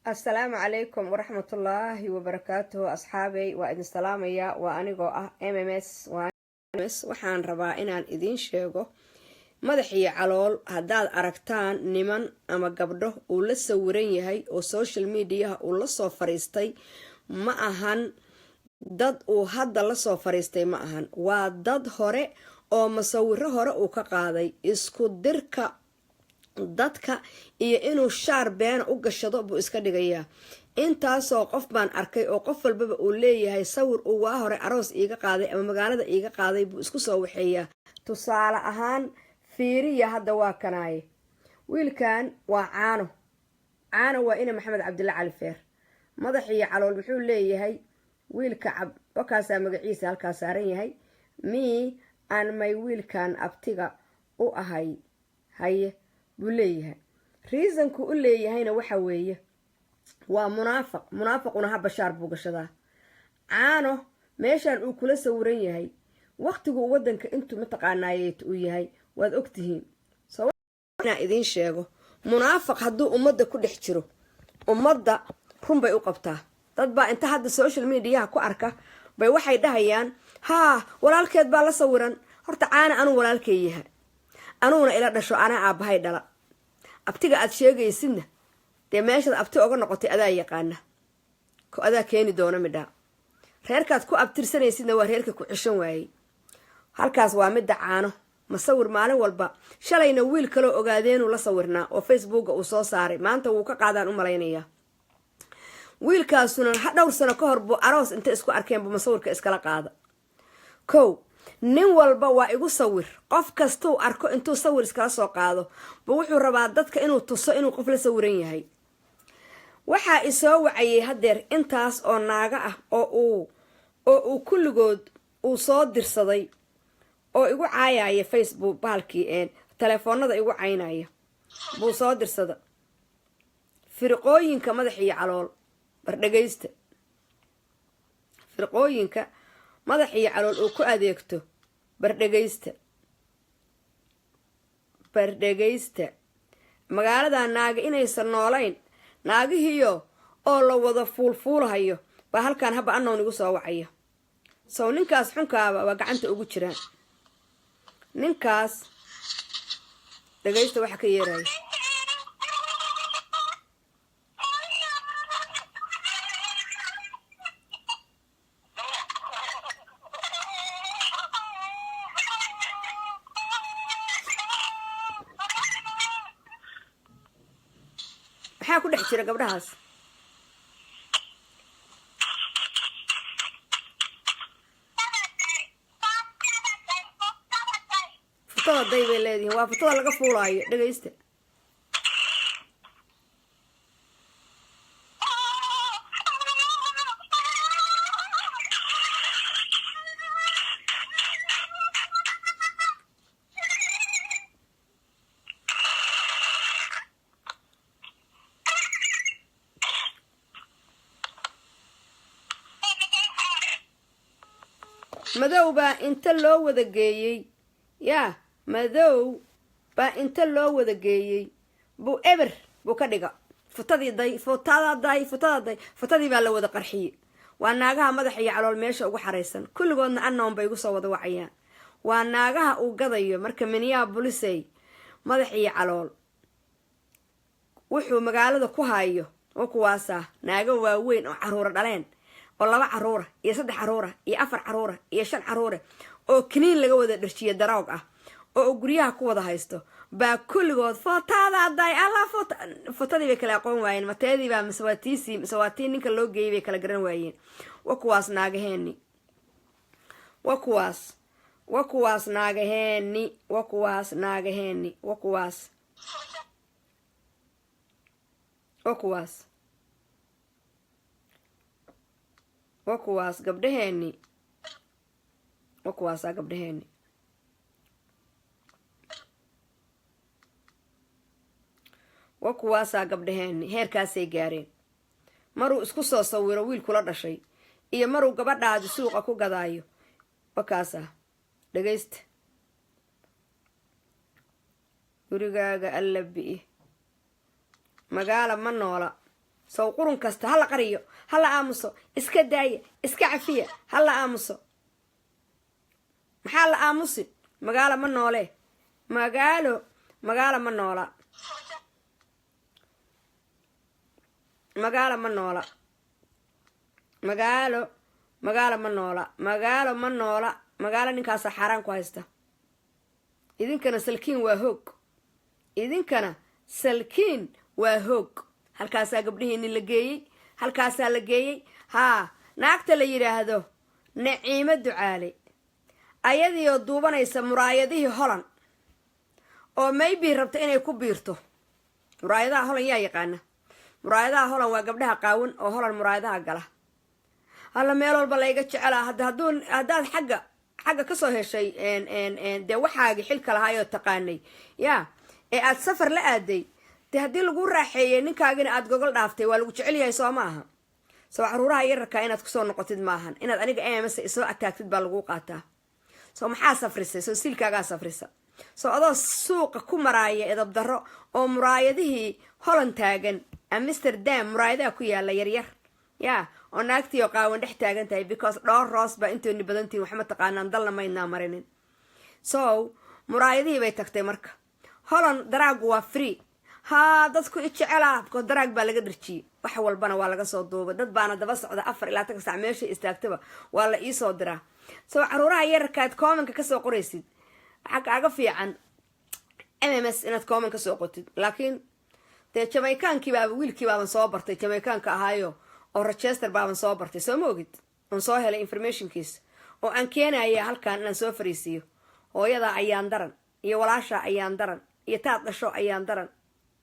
السلام عليكم ورحمة الله وبركاته أصحابي وإذن سلام يا وأنيقو MMS waxaan rabaa inaan idiin sheego madaxii calool haddaad aragtaan niman ama gabdho uu la sawiran yahay oo social mediaha uu la soo fariistay ma ahan dad uu hadda la soo fariistay ma ahan waa dad hore oo masawiro hore uu ka qaaday isku dirka dadka iyo inuu shaar beena u gashado buu iska dhigayaa intaasoo qof baan arkay oo qof walbaba uu leeyahay sawir uu waa hore aroos iiga qaaday ama magaalada iiga qaaday buu isku soo waxeeyaa tusaale ahaan fiiriya hadda waa kanaaye wiilkan waa caano waa ina maxamed cabdilla cali feer madaxiyo calool muxuu leeyahay wiilka wakaasaa magaciisa halkaa saaran yahay mii aan may wiilkan abtiga u ahay haye buu leeyahay reasonku u leeyahayna waxa weeye waa munaafiquna ha bashaar buu gashadaa caano meeshaan uu kula sawiran yahay waqtigu wadanka intuu mataqaanaayeet uu yahay waad ogtihiin inaa idiin sheego munaafiq hadduu ummadda ku dhex jiro ummadda run bay u qabtaa dad baa inta hadda social mediaha ku arka bay waxay dhahayaan haa walaalkeed baa la sawiran horta caana anuu walaalkay yahay anuuna ila dhasho anaa aabbahay dhala abtiga aad sheegaysidna dee meeshaad abti oga noqotay adaa yaqaana ko adaa keeni doona midhaa reerkaad ku abtirsanaysidna waa reerka ku ceshan waayey halkaas waa midda caano masawir maalin walba shalayna wiil kaloo ogaadeenuu la sawirnaa oo facebooka uu soo saaray maanta wuu ka qaadaan u malaynayaa wiilkaasuna dhowr sano ka hor buu aroos inta isku arkeenbu masawirka iskala qaada kow nin walba waa igu sawir qof kastuu arko intuu sawir iskala soo qaado buu wuxuu rabaa dadka inuu tuso inuu qof la sawiran yahay waxaa isoo wacayay hadeer intaas oo naaga ah oo uu kulligood uu soo dirsaday oo igu caayaya facebook bahalkii telefoonada igu caynaya buu soo dirsada firqooyinka madaxiyo calool bardhagaysta firqooyinka madaxiyo calool uu ku adeegto bardhagaysta magaalada naaga inaysan noolayn naagihiyo oo la wada fuulfuulahayo baa halkaan haba anoon igu soo wacaya sow ninkaas xunkaaba waa gacanta ugu jiraan ninkaas dhagaysta waxa ka yeeraya maxaa ku dhex jira gabdhahaas futada day bay leedihiin waa futada laga fuulaayo dhagaysta madow baa inta loo wada geeyey buu eber buu ka dhiga futadii baa la wada qarxiyey waa naagaha madax iyo calool meesha ugu xaraysan kulligoodna anoon bay igu soo wada wacayaan waa naagaha uu gadayo marka minneapolisey madax iyo calool wuxuu magaalada ku hayo oo kuwaasaa naago waaweyn oo caruura dhaleen oo 2 caruura iyo 3 caruura iyo 4 caruura iyo 5 caruura oo kiniin laga wada dharjiyo daroog ah oo guryaha ku wada haysto baa kulligood footadii bay kala aqoon waayeen mateedii baa masawaatii ninka loo geeyay bay kala garan waayeen waa kuwaas naagaheeni waa kuwaas gabdhaheeni waa kuwaasaa gabdhaheeni waa kuwaasaa gabdhaheeni heerkaasay gaareen maruu isku soo sawiro wiil kula dhashay iyo maruu gabadhaadi suuqa ku gadaayo wakaasaa dhagaysta gurigaaga alla bi'i magaala ma noola soo qurun kasta hala qariyo hala aamuso iska daaya iska cafiya hala aamuso maxaa la aamusin magaalo ma noole magaalo ma noola magaalo ma noola magaalo ninkaasa xaaraan ku haysta idinkana salkiin waa hoog halkaasaa gabdhihiini la geeyey halkaasaa la geeyey haa naagta la yidhaahdo Naciimo Ducaale ayadiioo duubanaysa muraayadihii Holland oo maybe rabta inay ku biirto muraayadaha Holland yaa yaqaana muraayadaha Holland waa gabdhaha qaawan oo Holland muraayadaha gala alla meel walba layga jecelaa haddaad xagga kasoo heshay dee waxaagii xilka lahaayoo taqaanay yaa ee aad safar la aaday dee haddii lagu raaxeeyey ninkaagina aad gogol dhaaftay waa lagu jecel yahay soo ma aha soo caruuraha yararkaa inaad kusoo noqotid maahan inaad aniga ms isoo ataagtid baa lagu qaataa soo maxaa safrisay soo siilkaagaa safrisa soo adoo suuqa ku maraaya edabdarro oo muraayadihii Holland taagan Amsterdam muraayadaha ku yaala yaryar yaa oo naagtii oo qaawan dhex taagan tahay because dhowr roos baa intooni badantiin wax ma taqaanaan dalna maydnaa marinin so muraayadihii bay tagtay marka Holland daraagu waa free haa dadku ijecelaa because daraag baa laga dharjiyey wax walbana waa laga soo duubay dad baana daba socda 4 ilaa 10 saac meesha istaagtaba waa la ii soo diraa soo caruuraha yararkaad comment ka soo qoraysid waxa kaaga fiican MMS inaad comment ka soo qotid laakiin dee Jamaicankii baa wiilkii baan soo bartay Jamaicanka ahaayo oo Rochester baan soo bartay soo moogid on soo helay informationkiisa oo aan keenaya halkaan inaan soo fariisiyo hooyada ayaan daran iyo walaasha ayaan daran iyo taad dhasho ayaan daran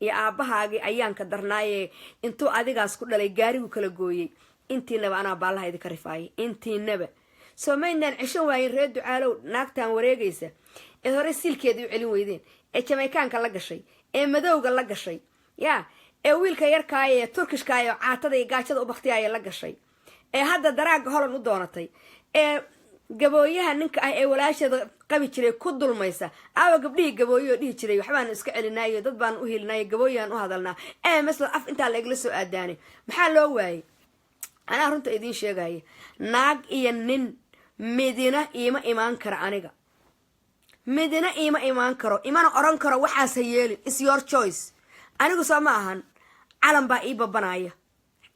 iyo aabahaagii ayaan ka darnaaye intuu adigaas ku dhalay gaarigu kala gooyey intiinaba anaa baalaha idinka rifaayay intiinaba soo maynaan cishan waayin reer Ducaalow naagtaan wareegaysa ee hore silkeedii u celin weydeen ee Jamaicanka la gashay ee madowga la gashay yaa ee wiilka yarkaay ee Turkishkaay oo caatada iyo gaajada u baqtiyaay la gashay ee hadda daraaga Holland u doonatay ee gabooyaha ninka ah ee walaashada qabi jiray ku dulmaysa aawa gabdhihii gabooyo dhihi jiray waxbaan iska celinaayo dad baan u helinayo gabooyaan u hadalnaa masla af intaa la igla soo aadaanay maxaa loo waayay anaa runta idiin sheegaya naag iyo nin midina iima imaan kara aniga midina iima imaan karo imana oran karo waxaas ha yeelin is your choice anigu soo ma ahan calan baa ii babanaya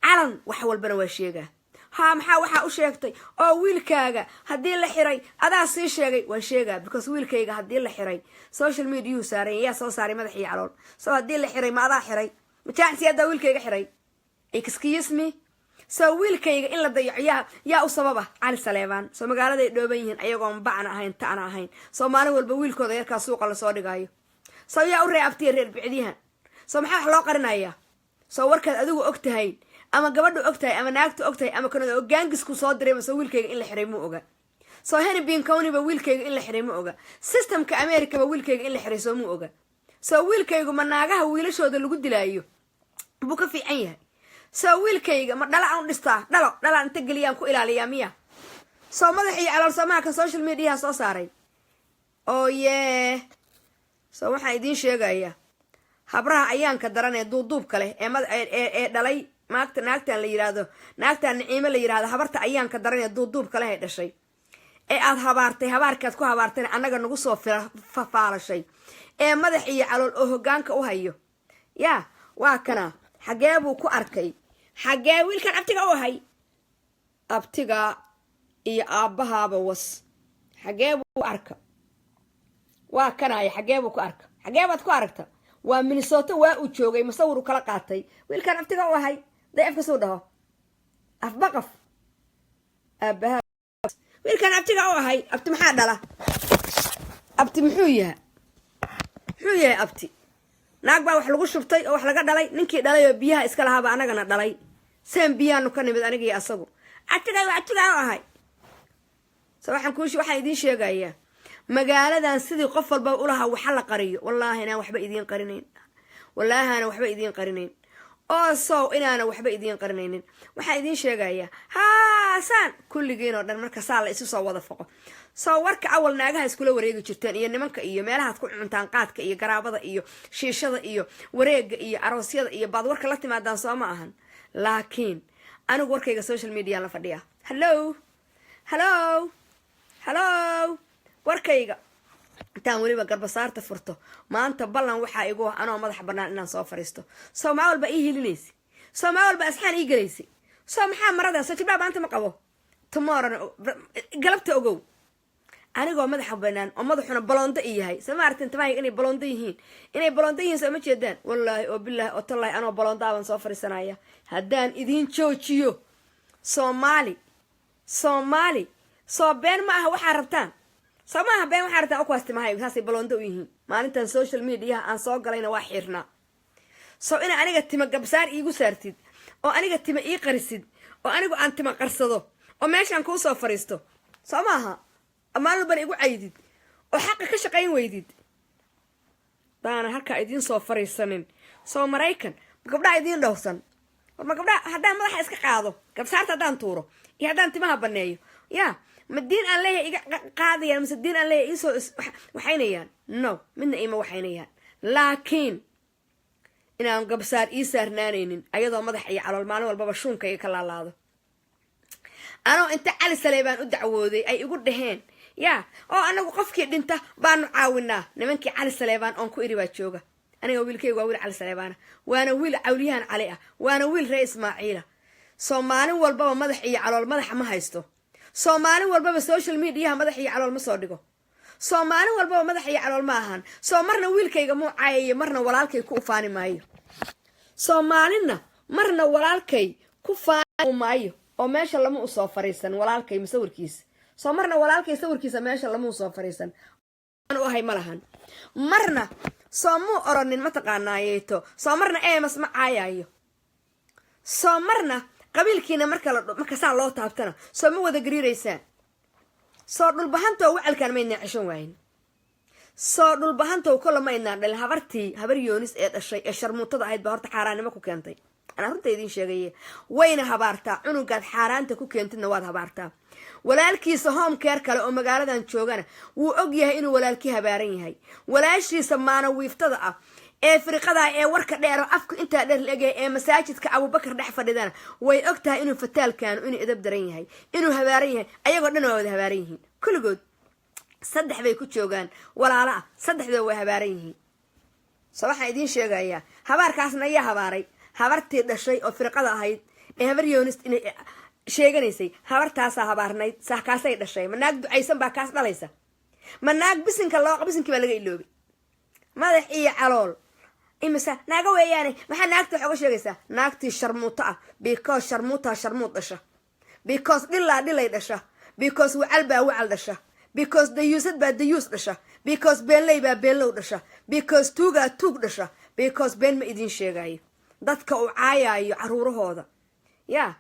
calan wax walbana waa sheegaa ها maxaa waxa u sheegtay oo wiilkaaga hadii la xiray adaa sii sheegay waan sheegaa because wiilkayga hadii la xiray social media saaray yaa soo saaray madaxii calool soo hadii la xiray ma adaa xiray ma jaansi adaa wiilkayga xiray excuse me soo wiilkayga in la dayaciyaa yaa u sababa cali saleebaan soo magaalada ay dhooban yihiin ayagoon bacna ahayn taana ahayn soo maalin walba wiilkooda yarkaa suuqa la soo dhigayo soo yaa u reebtay reer bicdiyahan soo maxaa wax loo qarinayaa soo warkaad adigu ogtahay ama gabadhu ogtahay ama naagtu ogtahay ama kanada gaangisku soo diray soo wiilkayga in la xiray ma oga soo hani bin kawni ba wiilkayga in la xiray ma oga systemka America ba wiilkayga in la xiray soo ma oga soo wiilkaygu ma naagaha wiilashooda lagu dilaayo buu ka fiican yahay soo wiilkayga ma dhala aan dhistaa dhala inta galiyaan ku ilaaliyaa miya soo madaxii calool samaaka social media soo saaray oo soo waxa idin sheegaya habraha ayaan ka daran ee duuduub kale ee dhalay naagtan la yiraahdo naagtan Naciimo la yiraahdo habarta ayaan ka daran ee duuduub kale ay dhashay ee aad habaartay habaarkaad ku habaartay anaga nagu soo fafaalashay ee madax iyo calool oo hogaanka u hayo yaa waa kana xagee buu ku arkay xagee wiilkan abtiga u hay abtiga iyo aabahaaba was xagee buu arka waa kana xagee buu ku arka xagee baad ku aragta waa Minnesota waa u joogay masawir kala qaatay wiilkan abtiga u hay ضيف كسو دهو أفبقف أبها ويلكن أبتي قاوة هاي أبتي محادلة أبتي محوية أبتي ناقبا وحلقو شفتي أو حلقا دالي ننكي دالي بيها إسكالها با أنا قنا دالي سين بيها نوكاني بد أنا جي أصابو أبتي قاوة هاي صراحة كوشي waxaa idin sheegaya magaaladan sidii qof walba u lahaa waxa la qariyo wallahi ana waxba idin qarinayn oo soo inaana waxba idin qarinaynin waxa idin sheegaya san kulligiin oo dhan marka saal isu soo wada foqo soo warka awal naagaha iskula wareegi jirteen iyo nimanka iyo meelaha ku cuntaan qaadka iyo garaabada iyo shiishada iyo wareega iyo aroosyada iyo baad warka la timaadaan soo ma ahan laakiin anigu warkayga social media la fadhiya hello warkayga intaan weliba garbasaarta furto maanta ballan waxaa igu ah anoo madax bannaan inaan soo fariisto soo maa walba ii hilinaysa soo maa walba asxaan ii gelaysay soo maxaa marada soo jibdhaa maanta ma qabo tomorrow galabta ogow anigoo madaxa bannaan oo madaxuna baloondo i yahay sama aragtin tamahayga inay baloondo yihiin soo ma jeedaan wallaahi oo bilaahi oo tallaahi anoo baloondaaban soo fariisanaya haddaan idiin joojiyo soomaali soo been ma aha waxaa rabtaan soo maaha been waxaa rabtaan ukuwaas timahayga saasay baloondo u yihiin maalintan social mediaha aan soo galayna waa xiirnaa soo ina aniga tima gabsaar iigu saartid oo aniga tima ii qarisid oo anigu aan tima qarsado oo meeshaan kuu soo fariisto soo maaha amaan walbana igu caydid oo xaqa ka shaqayn weydid baana halkaa idiin soo fariisanin soo maraykan ma gabdhaha idiin dhowrsan war ma gabdhaha haddaan madaxa iska qaado gabsaarta haddaan tuuro iyo haddaan timaha baneeyo yaa ma diin aan leeyahay iga qaadayaan mise diin aan leeyahay iisoo waxaynayaan no midna ima waxaynayaan laakiin inaan gabsaar ii saarnaanaynin ayadoo madax iyo calool maalin walbaba shuunkayga ka laalaado anoo inta cali saleebaan u dacwooday ay igu dhaheen yaa oo anagu qofkii dhinta baanu caawinaa nimankii cali saleebaan oon ku iri baa jooga aniga wiilkayga waa wiil cali saleebaana waana wiil cawliyahan cali ah waana wiil ree ismaaciila soo maalin walbaba madax iyo calool madaxa ma haysto soo maalin walbaba social mediaha madax iyo calool ma soo dhigo soo maalin walbaba madax iyo calool ma ahan soo marna wiilkayga muu caayayo marna walaalkay ku ufaani maayo soo maalinna marna walaalkay ku faani maayo oo meesha lama u soo fariisan walaalkay masawirkiisa soo marna walaalkay sawirkiisa meesha lama u soo fariisan aan u ahay ma lahan marna soo muu oronin mataqaanaayeeto soo marna eemas ma caayayo soo marna qabiilkiina marka saa loo taabtana soo ma wada gariiraysaan soo dhulbahantoo wacalkaan maydnaa ceshan waayin soo dhulbahantow kolla maydnaan dhalin habar yoonis ee dhashay ee sharmuutada ahayd baa horta xaaraannimo ku keentay anaa runta idiin sheegaye wayna habaartaa cunugaad xaaraanta ku keentidna waad habaartaa walaalkiisa homekeer kale oo magaaladan joogana wuu og yahay inuu walaalkii habaaran yahay walaashiisa maana wiiftada ah ee firiqadaa ee warka dheero afku intaa dheer laegyahay ee masaajidka abubakar dhex fadhidana way og tahay inuu fataalkaanu inuu edab daran yahay inuu habaaran yahay ayagoo dhan waa wada habaaran yihiin kulligood 3 bay ku joogaan walaalo ah 3doo way habaaran yihiin soo waxaan idiin sheegayaa habaarkaasna ayaa habaaray habartii dhashay oo firqada ahayd ee habar yoonis inay sheeganaysay habartaasaa habaarnayd kaasay dhashay ma naag ducaysan baa kaas dhalaysa ma naag bisinkii baa laga iloobay madax iyo calool imisa naaga weeyaane maxaa naagta wax uga sheegaysaa naagtii sharmuuto ah because sharmuutaa sharmuud dhasha because dhilay dhasha because wacal baa wacal dhasha because dayuusad baa dayuus dhasha because beenley baa beenlow dhasha because tuugaa tuug dhasha because been ma idiin sheegayo dadka uu caayayo caruurahooda yaa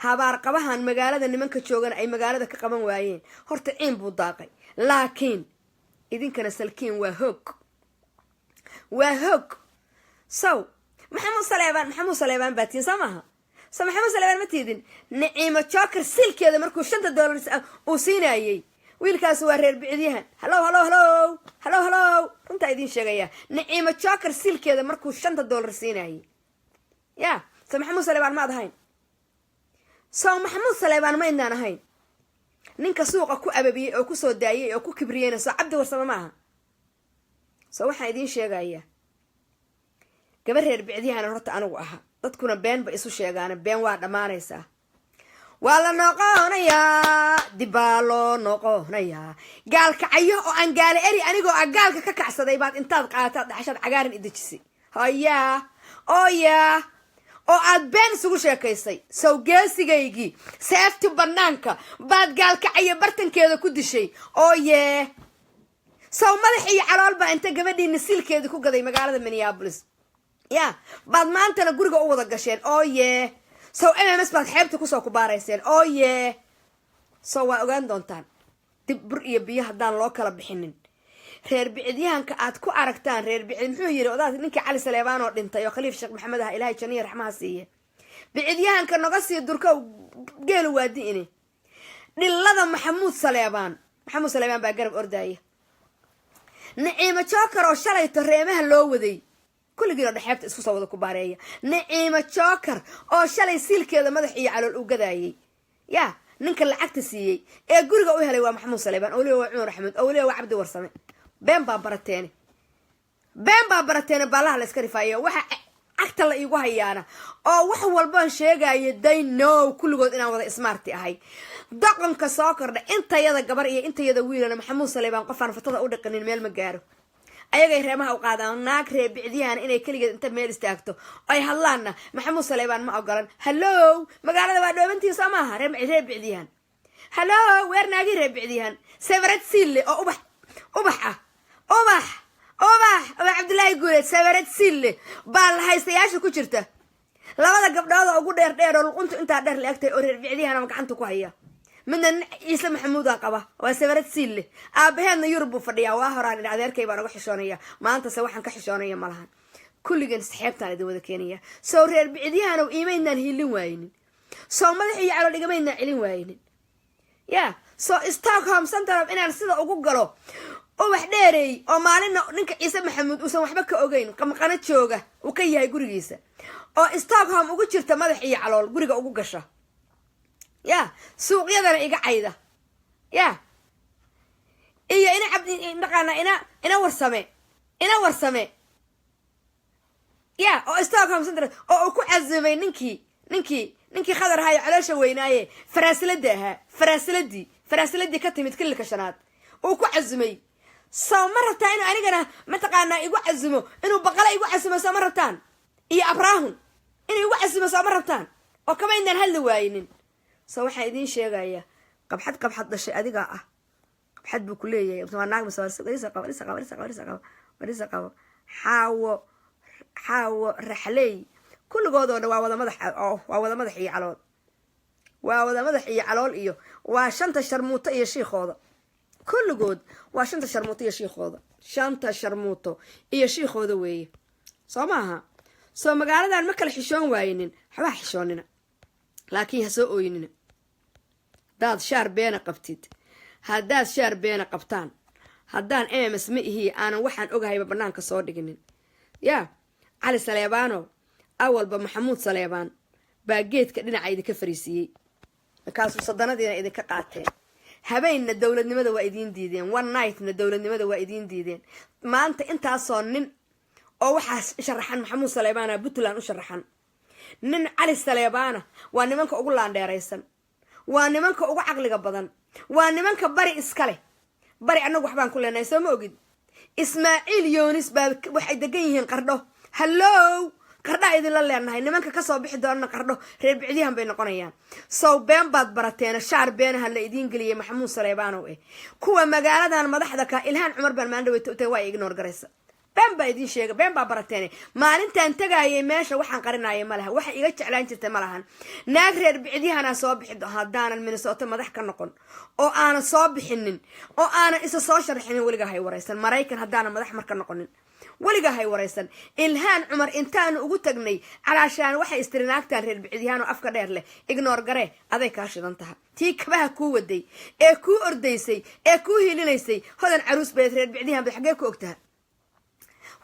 habaar qabahan magaalada nimanka joogana ay magaalada ka qaban waayeen horta ciin buu daaqay laakiin idinkana salkiin waa hoog sow maxamuud saleebaan baa tiin soo maaha so maxamuud saleebaan ma tiidin naciimo joker silkeeda markuu $5 uu siinayay wiilkaas waa reer bicdiyahan hallow runtaa idiin sheegaya naciimo joker silkeeda markuu $5 siinayay yaa so maxamuud saleebaan maad ahayn soo maxamuud saleebaan ma idnaan ahayn ninka suuqa ku ababiyey oo ku soo daayay oo ku kibriyeyna soo cabdi warsamo maaha soo waxaan idiin sheegayaa gabar reer bicdiyahana horta anigu aha dadkuna beenba isu sheegaana been waa dhammaanaysaa waa la noqonayaa dibaa loo noqonayaa gaalkacayo oo aan gaala eri anigoo ah gaalka ka kacsaday baad intaad qaataad dhaxashaad cagaaran idejisay yaa oo aad been isugu sheekaysay sawgeesigaygii seefti banaanka baad gaalkacayo bartankeeda ku dishay saw madax iyo calool baa inta gabadhiina silkeeda ku gaday magaalada Minneapolis yaa baad maantana guriga u wada gasheen saw MMS baad xeebta kusoo kubaarayseen saw waa ogaan doontaan dib bur iyo biyo haddaan loo kala bixinin reer bicdiyahanka aad ku aragtaan reer bicdi muxuu yiri odaas ninkii cali saleebaan oo dhintay oo khaliif sheekh maxamed ah ilaahay jannada raxmaha siiye bicdiyahanka naga sii durka geel waadiine dhilada maxamuud saleebaan baa garab ordaya naciimo joker oo shalay tareemaha loo waday كل جيل رحبت اسكو وذا كبارية نعيمة شاكر أو شلي سيل كذا مدحية على الأوجداي يا ننك العكت سيء جورجا ويا لي محمود سليمان أولي وعمر أحمد أولي وعبد ورسمة بين بابرتين بالله الاسكري فايا وح عكت الله يجوها أنا أو وح والبان شيء جاي يدين نو كل جود أنا وذا إسمارتي هاي دقن كساكر ده أنت يدا جبرية أنت يدا ويل أنا محمود سليمان قفنا فترة أودك قنين ميل مجاره ayaga reemaha u qaadaan naag reeb bicdiyan inay kaligeed inta meel istaagto ay hadlaana maxamuud saleebaan ma ogolan hallo magaalada waa dhoobantiisa maaha reeb bicdiyan hallo weer naagi reeb bicdiyan sabarad sille oo ubax Cabdullaahi Guuleed sabarad sille bal haystayaasha ku jirta labada gabdhood oo ugu dheer oo luquntu inta dheer leegtay oo reeb bicdiyan ama gacanta ku haya من عيسى محمود قبا وسبرت سيله ابهنا يربو فديا وهران adeerkay baan uga xishoonaya maanta se waxaan ka xishoonaya malahan kulligan saxeebtaan wada keenaya soo reer bicdiyahan oo iimaynaan hilin waaynin soo madaxii calo dhigamayna cilin waaynin ya soo Stockholm Center inaan sida ugu galo oo wax dheereey oo maalina ninka Ciise Maxamuud uusan waxba ka ogeyn qamqana jooga uu ka yahay gurigiisa oo Stockholm ugu jirta madaxii calool guriga ugu gasha يا سوق يدنا إيجا عيدا يا إيه إنا عبد نقانا إنا ورسمة يا أو استاكم سندر أو كو عزمي ننكي خضر هاي على شويناي فراسلدي كتمت كل كشنات أو كو عزمي سو مرتين أنا جنا متقانا يقو عزمه إنه بقلا يقو عزمه سو مرتين إيه أبراهن إنه يقو عزمه سو مرتين أو كمان نهلو واينين سو waxaa idin sheegaya qabxad dhashay adiga ah qabxad buu ku leeyahay inta naag masawirisa qabo xaawo raxley kulligoodna waa wada madax iyo calool iyo waa shanta sharmuuto iyo shiikhooda kulligood waa shanta sharmuuto iyo shiikhooda weeye soo maaha soo magaaladan ma kala xishoon waaynin waxba xishoonina laakiin ha soo ooynina daad shaar beena qabtid haddaad shaar beena qabtaan haddaan MS ma ihi aanan waxaan ogahayba banaanka soo dhiginin yaa cali saleebaano awalba maxamuud saleebaan baa geedka dhinaca idinka fariisiyey markaasuu sadanadiina idinka qaateen habeenna dowladnimada waa idiin diideen one nightna dowladnimada waa idiin diideen maanta intaasoo nin oo waxaa sharaxan maxamuud saleebaana Puntland u sharaxan nin cali saleebaana waa nimanka ugu laandheeraysan waa nimanka ugu caqliga badan waa nimanka bari iska leh bari anagu waxbaan ku leenahay soo ma ogid Ismaaciil Yoonis baa waxay degan yihiin qardho hallo qardha idin la leenahay nimanka ka soo bixi doona qardho reer bicdiyahan bay noqonayaan soo been baad barateen shaar beenaha la idin galiyay maxamuud saleebaano kuwa magaaladan madaxda ka Ilhaan Cumar baan maandhaway way ignore garaysa been baa idin sheega been baa barateen maalintan tagayay meesha waxaan qarinayay malaha waxa iga jeclaan jirtay malahan naag reer bicdiyahana soo bixi hadaanan Minnesota madax ka noqon oo aan soo bixinin oo aan isa soo sharxin waliga hay wareysan Mareykan hadaan madax marka noqonin waliga hay wareysan Ilhaan Cumar intaan ugu tagnay calaashaan waxa istirinaagtaan reer bicdiyahan oo afka dheer leh ignore gare aday ka shidan tahay tii kabaha ku waday ee ku ordaysay ee ku hilinaysay hodan caruus bay reer bicdiyahan xagee ku ogtahay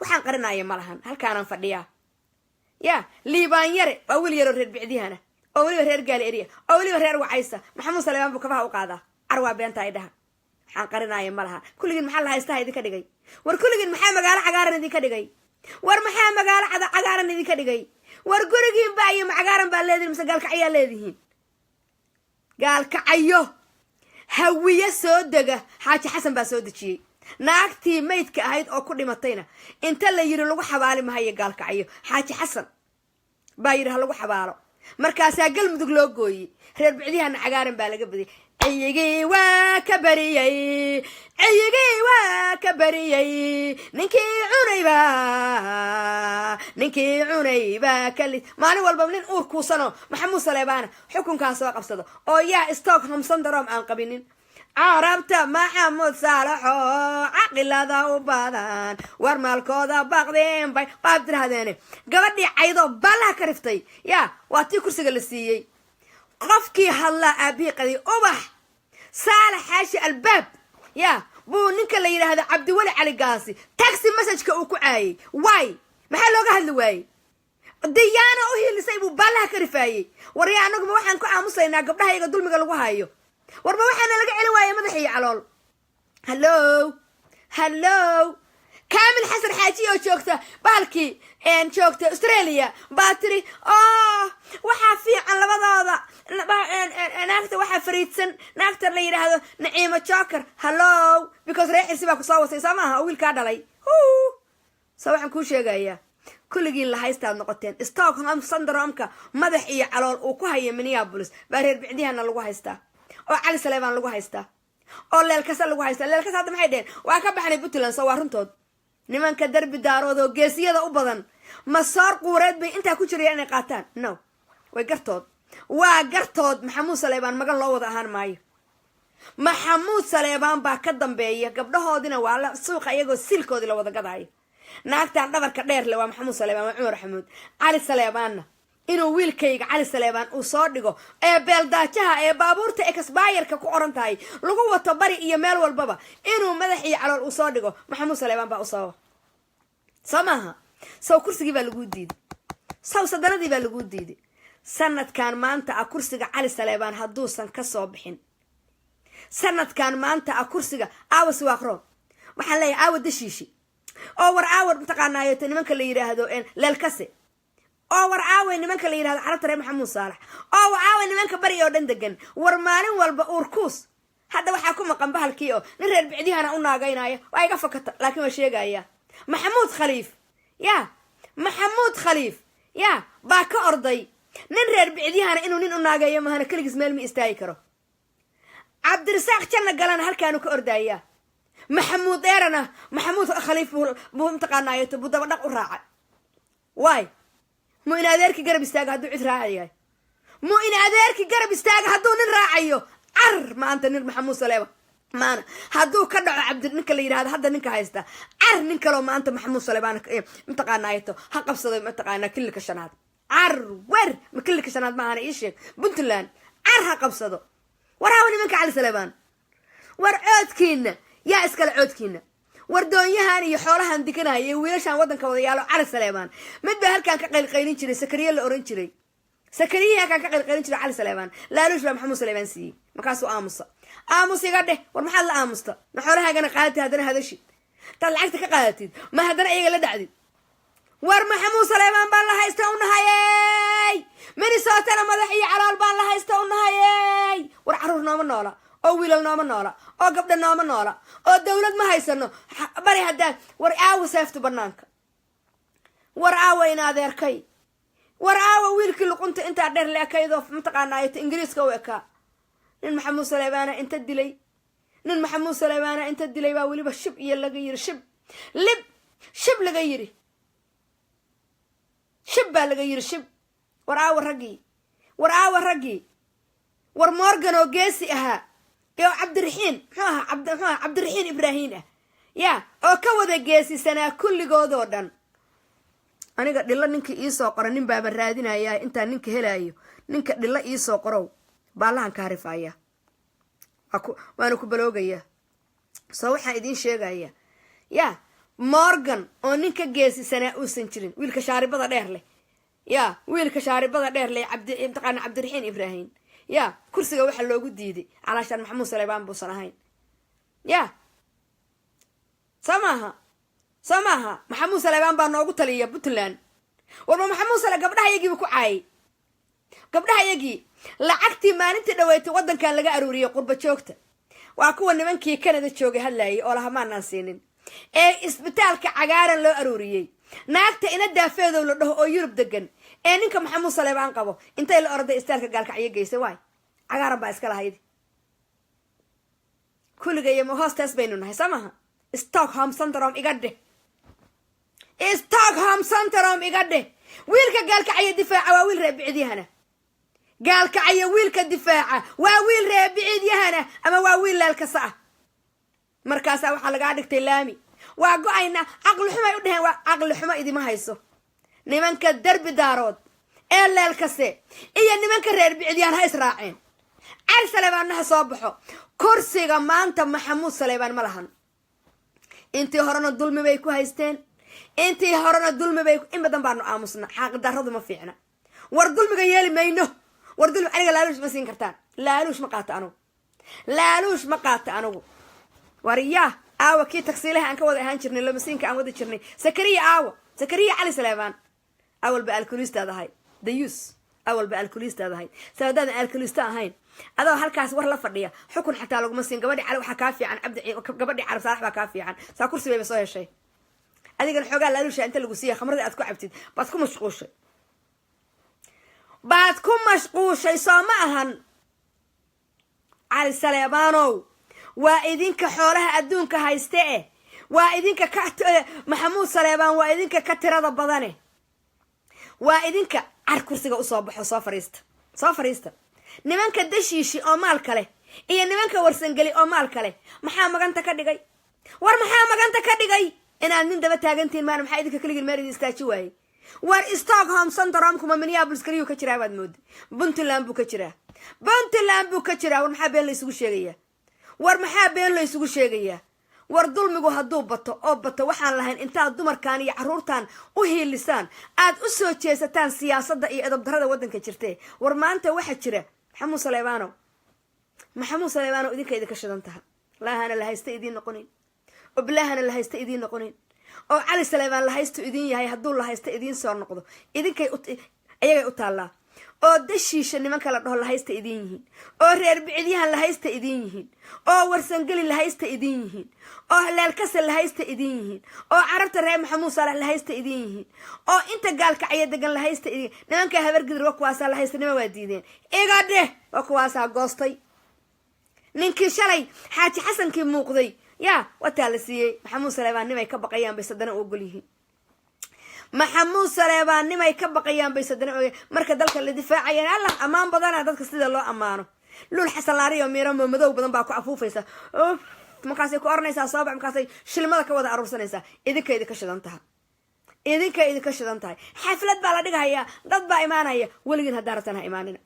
waxaan qarinaya malahan halkaan fadhiya ya liibaan yare waa wiil yar reer bicdiyahana oo waliba reer gaali area oo waliba reer wacaysa maxamuud saleebaan buu kabaha u qaadaa arwa beenta ay dhaha waxaan qarinaya malaha kulligin maxaa la haystaa idinka dhigay war kulligin maxaa magaalo cagaaran idinka dhigay war maxaa magaalo cagaaran idinka dhigay war gurigiin baa iyo cagaaran baa leediin mise gaalkacyo leedihiin gaalkacyo hawiye soo dega xaaji xasan baa soo dejiyay naagtii meydka ahayd oo ku dhimatayna inta la yiri lagu xabaali mahayo gaalkacyo xaaji xasan baa yiri lagu xabaalo markaasaa galmudug loo gooyay reer bicdiyahan cagaaran baa laga badiyay ciyigii waa ka bariyay ninkii cunayba kali maalin walba nin uur kuusano maxamuud saleebaana xukunkaas soo qabsado oo yaa Stockholm syndrome aan qabinin عربت محمود صالحو عقلada u badan war maalkooda baqdeen bay qaabdir hadeen gabadhii caydo balaha ka riftay ya waa tii kursiga la siiyay qofkii hadla abiiqadi ubax saalax xaashi albaab ya buu ninka la yiraahdo Cabdi Wali Cali Gaasi taxi message ka uu ku caayay way maxaa looga hadli waayey diyaana u hiilisay buu baalaha ka rifaayey waryaa annaguma waxaan ku aamusaynaa gabdhaha iyaga dulmiga lagu hayo warba waxaana laga celin waayey madax iyo calool hallow kaamil xasan xaaji oo joogta bahalkii joogta Australia baa tiri waxaa fiican labadooda naagta waxaa fariidsan naagta la yiraahdo Naciimo Joker hallow because reexisi baa ku soo wasay samaha oo wiilka dhalay soo waxaan ku sheegayaa kulligii la haysta noqoteen Stockholm syndrome-ka madax iyo calool uu ku hayo Minneapolis baa reer bicdiyahana lagu haystaa oo Cali Saleebaan lagu haystaa oo leelkasa lagu haystaa leelkasa hadda maxay dheen waa ka baxnay Puntland soo waa runtood nimanka darbi daarood oo geesiyada u badan masaar quureed bay inta ku jireen inay qaataan no way gartood waa gartood Maxamuud Saleebaan magan loo wada ahaan maayo Maxamuud Saleebaan baa ka dambeeya gabdhahoodina waa la suuqa iyagoo silkoodi la wada gadaayo naagtan dhabarka dheer le waa Maxamuud Saleebaan waa Cumar Xamuud Cali Saleebaanna inuu wiilkayga Cali Saleebaan uu soo dhigo ee beeldaajaha ee baabuurta expireka ku oran tahay lagu wato bari iyo meel walbaba inuu madax iyo calool uu soo dhigo Maxamuud Saleebaan baa u soo samaha soo kursigii baa lagu diiday soo sadanadii baa lagu diiday sanadkan maanta kursiga Cali Saleebaan haduusan ka soo bixin sanadkan maanta kursiga aawas waaqro waxaan leeyahay aawad dashiishi oo war aawad mutaqaanayo nimanka la yiraahdo leelkase oo war aaway nimanka la yiraahdo carabta reer Maxamuud Saalax oo aaway nimanka bari oo dhan degan war maalin walba uurkuus hadda waxa ku maqan bahalkii oo nin reer bicdiyahana u naagaynaya waa iga fakata laakiin waa sheegaya Maxamuud Khaliif baa ka orday nin reer bicdiyahana inuu nin u naagayo mahana kaligiis meel ma istaagi karo Cabdirasaaq Janna galana halkaanu ka ordaya Maxamuud Eerana Maxamuud Khaliif buu mutaqaanayo buu daba dhaq u raacay waay mu in adeerki garab istaaga haduu cid raacayo mu in adeerki garab istaaga haduu nin raacayo maanta nin Maxamuud Saleebaan maana haduu ka dhaco Cabdir ninka la yiraahdo hadda ninka haysta nin kale maanta Maxamuud Saleebaan mutaqaanayo ha qabsado mutaqaana kilka shanaad wer ma kilka shanaad ma ana ii sheeg Puntland ha qabsado waraaw nimanka Cali Saleebaan war coodkiina yaa iskala coodkiina war doonyahan iyo xoolahan dikanahay iyo wiilashan wadanka wada yaalo Cali Saleebaan mid baa halkan ka qaylqaylin jiray Sakariya la oran jiray Sakariya kan ka qaylqaylin jiray Cali Saleebaan laaluush baa Maxamuud Saleebaan siiyay markaas uu aamus iga dheh war maxaa la aamusta ma xoolahaagana qaadati hadana hadashi tal lacagta ka qaadatid ma hadana iyaga la dhacdid war Maxamuud Saleebaan baa la haysta u nahayay Minnesota madax iyo calaal baa la haysta u nahayay war caruur nooma noola oo wiilal nooma noola oo gabdha nooma noola oo dawlad ma haysano bari hadaa war aawo seefta banaanka war aawo in adeerkay war aawo wiilkii luqunta inta dheer leekaydo mutaqaanaayta Ingiriiska u ekaa nin Maxamuud Saleebaan inta dilay nin Maxamuud Saleebaan inta dilay baa waliba shib iyo laga yiri shib laga yiri shib baa laga yiri shib war aawo ragii war Morgan oo geesi ahaa iyo Cabdiraxiin Ibraahiim oo ka wada geesisanaa kulligoodoo dhan aniga dhilla ninka ii soo qoro nin baaba raadinaya inta ninka helayo ninka dhilla ii soo qoro baalahan ka harifaya waana ku baloogaya soo waxaan idin sheegaya Morgan oo ninka geesisanaa uusan jirin wiilka shaaribada dheer leh wiilka shaaribada dheer leh Cabdiraxiin Ibraahiim kursiga waxa loogu diiday calaashan Maxamuud Saleebaan buu sanahayn samaha Maxamuud Saleebaan baa noogu taliya Puntland warba Maxamuud Saleebaan gabdhaha yagii ku caayay gabdhaha yagii lacagtii maalintii dhaweeytay wadankan laga aruuriyay qurba joogta waa kuwa nimankii Canada joogay hadlaayay oo lahamaan siinin ee isbitaalka cagaaran loo aruuriyay naagta ina daafeedo la dhaho oo Yurub degan ee ninka Maxamuud Saleebaan qabo intay la orday isbitaalka gaalkacyo geysay waay cagaaran baa iska lahayd kulligay ma hostas baynu nahay samaha Stockholm syndrome iga dheh wiilka gaalkacyo difaaca waa wiil reer bicdiyahana gaalkacyo wiilka difaaca waa wiil reer bicdiyahana ama waa wiil leelkasa markaas waxa laga dhigtay laami waa go'ayna aqal xumay u dhaheen waa aqal xumo idima hayso nimanka darbi daarood ee leelkase iyo nimanka reer bicdiyaan ha israaceen Cali Saleebaan ha soo baxo kursiga maanta Maxamuud Saleebaan ma lahan intii horena dulmi bay ku haysteen intii horena dulmi bay in badan baanu aamusna xaq darradu ma fiicna war dulmiga yeeli mayno war dulmi aniga laaluush ma siin kartaan laaluush ma qaata anigu wariyaa aawa kii taksiilaha aan ka wada ahaan jirnay lamasiinka aan wada jirnay sakariya cali saleebaan awal ba alkulistaad ahay dayuus awal ba alkulistaad ahay sabadaan alkulista ahayn adoo halkaas war la fadhiya xukun xataa laguma siin gabadhi cali waxa ka fiican gabadhi carab saalax baa ka fiican saa kursi bay soo heshay adigana xoogaa laaluusha inta lagu siiyay khamrada aad ku cabtid baad ku mashquushay soo ma ahan cali saleebaanow waa idinka xoolaha adduunka hayste waa idinka maxamuud saleebaan waa idinka ka tirada badane waa idinka car kursiga usoo baxo soo fariista nimanka dashiishi oo maal kale iyo nimanka warsangeli oo maal kale maxaa maganta ka dhigay inaad nin daba taagantiin maana maxaa idinka kaligin meel idin istaaji waayey war Stockholm syndrome kuma Minneapolis kaliyo ka jiraa baad mood Puntland buu ka jiraa war maxaa been la isugu sheegayaa war dulmigu hadduu bato waxaan lahayn intaad dumarkan iyo caruurtan u hiilisaan aad u soo jeesataan siyaasadda iyo edab darrada waddanka jirtee war maanta waxa jira maxamuud saleebaano idinka shidan taha laahana la haysta idiin noqonin oo bilaahana la haysta idiin noqonin oo cali saleebaan la haysto idiin yahay hadduu la haysta idiin soo noqdo ayagay u taallaa oo dashiisha nimanka la dhaho la haysta idiin yihiin oo reer bicilyahan la haysta idiin yihiin oo warsangeli la haysta idiin yihiin oo leelkase la haysta idiin yihiin oo carabta reer maxamuud saalax la haysta idiin yihiin oo inta gaalkacyo degan la haysta idiin nimanka habargidir waa kuwaasaa la haysta nima waa diideen iga dheh waa kuwaasaa goostay ninkii shalay xaaji xasankii muuqday yaa wataa la siiyey maxamuud saleebaan nimay ka baqayaan bay sadana u ogol yihiin marka dalka la difaacayeen allah amaan badana dadka sida loo amaano lul xasan laariyo miiro madow badan baa ku afuufaysa markaasay ku oranaysaa soobac markaasay shilmada ka wada aruursanaysaa idinka idinka shidan tahay xaflad baa la dhigayaa dad baa imaanaya weligiin haddaa rabtaan ha imaanina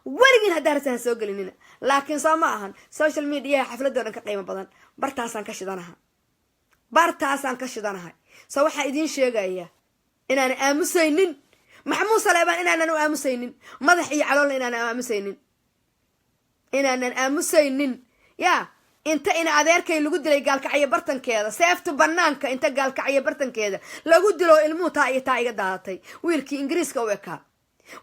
weligiin haddaa rabtaan ha soo gelinina laakiin soo ma ahan social media xafladoo dhan ka qiimo badan bartaasaan ka shidanahay soo waxaa idiin sheegaya inaan aamusaynin maxamuud saleebaan inaanan u aamusaynin madax iyo caloolna inaanan aamusaynin yaa inta ina adeerkay lagu dilay gaalkacyo bartankeeda seeftu banaanka inta gaalkacyo bartankeeda lagu dilo ilmuhu taa iyo taa iga daadatay wiilkii ingiriiska u ekaa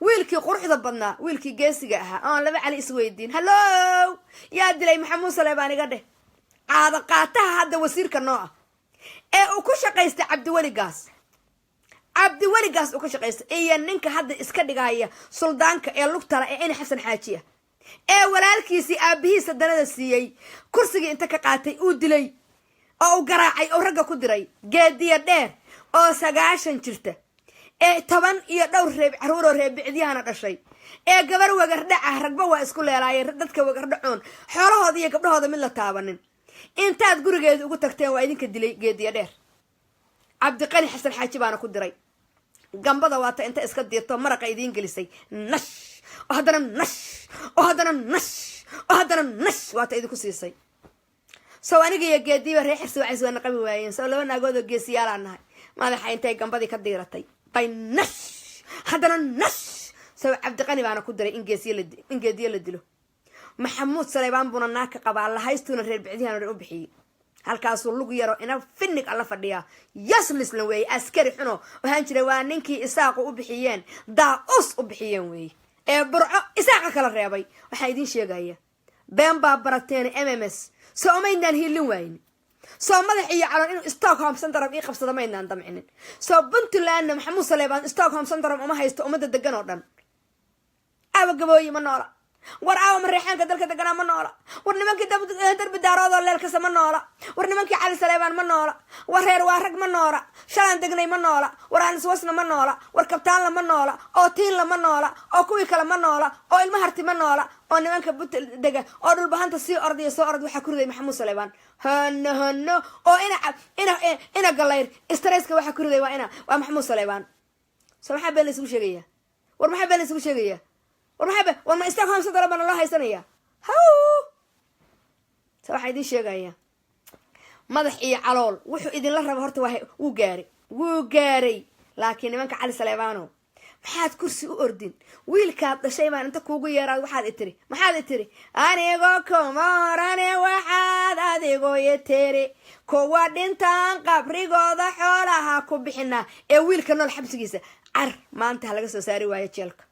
wiilkii quruxda badnaa wiilkii geesiga ahaa oon laba cali isweydiin hallow yaa dilay maxamuud saleebaan iga dheh caada qaataha hadda wasiirka nooca ee uu ku shaqaystay cabdiweligaas uu ka shaqaystay iyo ninka hadda iska dhigaya suldaanka ee lugtala ee ina xasan xaaji ah ee walaalkiisii aabihiisa danada siiyey kursigii inta ka qaatay uu dilay oo uu garaacay oo ragga ku diray geediya dheer oo 90 jirta ee 10 iyo dhowr reeb caruur oo reeb bicdiyahana dhashay ee gabar wagardhaca ragba waa isku leelaayeen dadka wagardhacoon xoolahooda iyo gabdhahooda mid la taabanin intaad gurigeeda ugu tagteen waa idinka dilay geediya dheer cabdiqani xasan xaaji baana ku diray gambada waata inta iska diirto maraqa idiin gelisay nash oo haddana nash waata idinku siisay soo aniga iyo geediiba reer xirsi waxay soo naqabi waayeen soo laba naagood oo geesiyaalaan nahay madaxa intay gambadii ka diiratay bay nash haddana nash soo cabdiqani baana ku diray in geediyo la dilo maxamuud saleebaan buuna naaka qabaa la haystuna reer bicdihan u bixiyey halkaasuu lugu yaro ina finnig alla fadhiyaa yaslisla weeye askari xuno waxaan jiray waa ninkii isaaqu u bixiyeen daa-us u bixiyeen weeye ee burco isaaqa kala reebay waxaa idiin sheegaya been baa barateen MMS soo maydnaan hiilin waayni soo madax iyo caloon inuu Stockholm syndrome ii qabsado maydnaan damcinin soo Puntland maxamuud saleebaan Stockholm syndrome uma haysto ummadda degan oo dhan aba gabooyi ma noola war aawa mareexaanka dalka deganaa ma noola war nimankii darbi daaroodoo leelkasa ma noola war nimankii cali saleebaan ma noola war reer waa rag ma noola shalaan degnay ma noola war aaniswasna ma noola war kabtaanla ma noola oo tiinla ma noola oo kuwii kale ma noola oo ilma harti ma noola oo nimanka dega oo dhulbahanta sii ordiya soo ord waxaa ku riday maxamuud saleebaan hano oo ina galayr stresska waxaa ku riday waa maxamuud saleebaan soo maxaa been la isugu sheegaya war ma Stockholm syndrome bana loo haysanaya waxaa idiin sheegaya madax iyo calool wuxuu idinla rabo horta wuu gaari وقاري لكن من كعلي سليمانو maxaad kursi u ordin wiilkaad dhashay baan inta kuugu yeeraad maxaad itiri anigoo kumoorane waxaad adigoo yetere kuwa dhintaan qabrigooda xoolaha ku bixinaa ee wiilka nool xabsigiisa car maanta laga soo saari waayo jeelka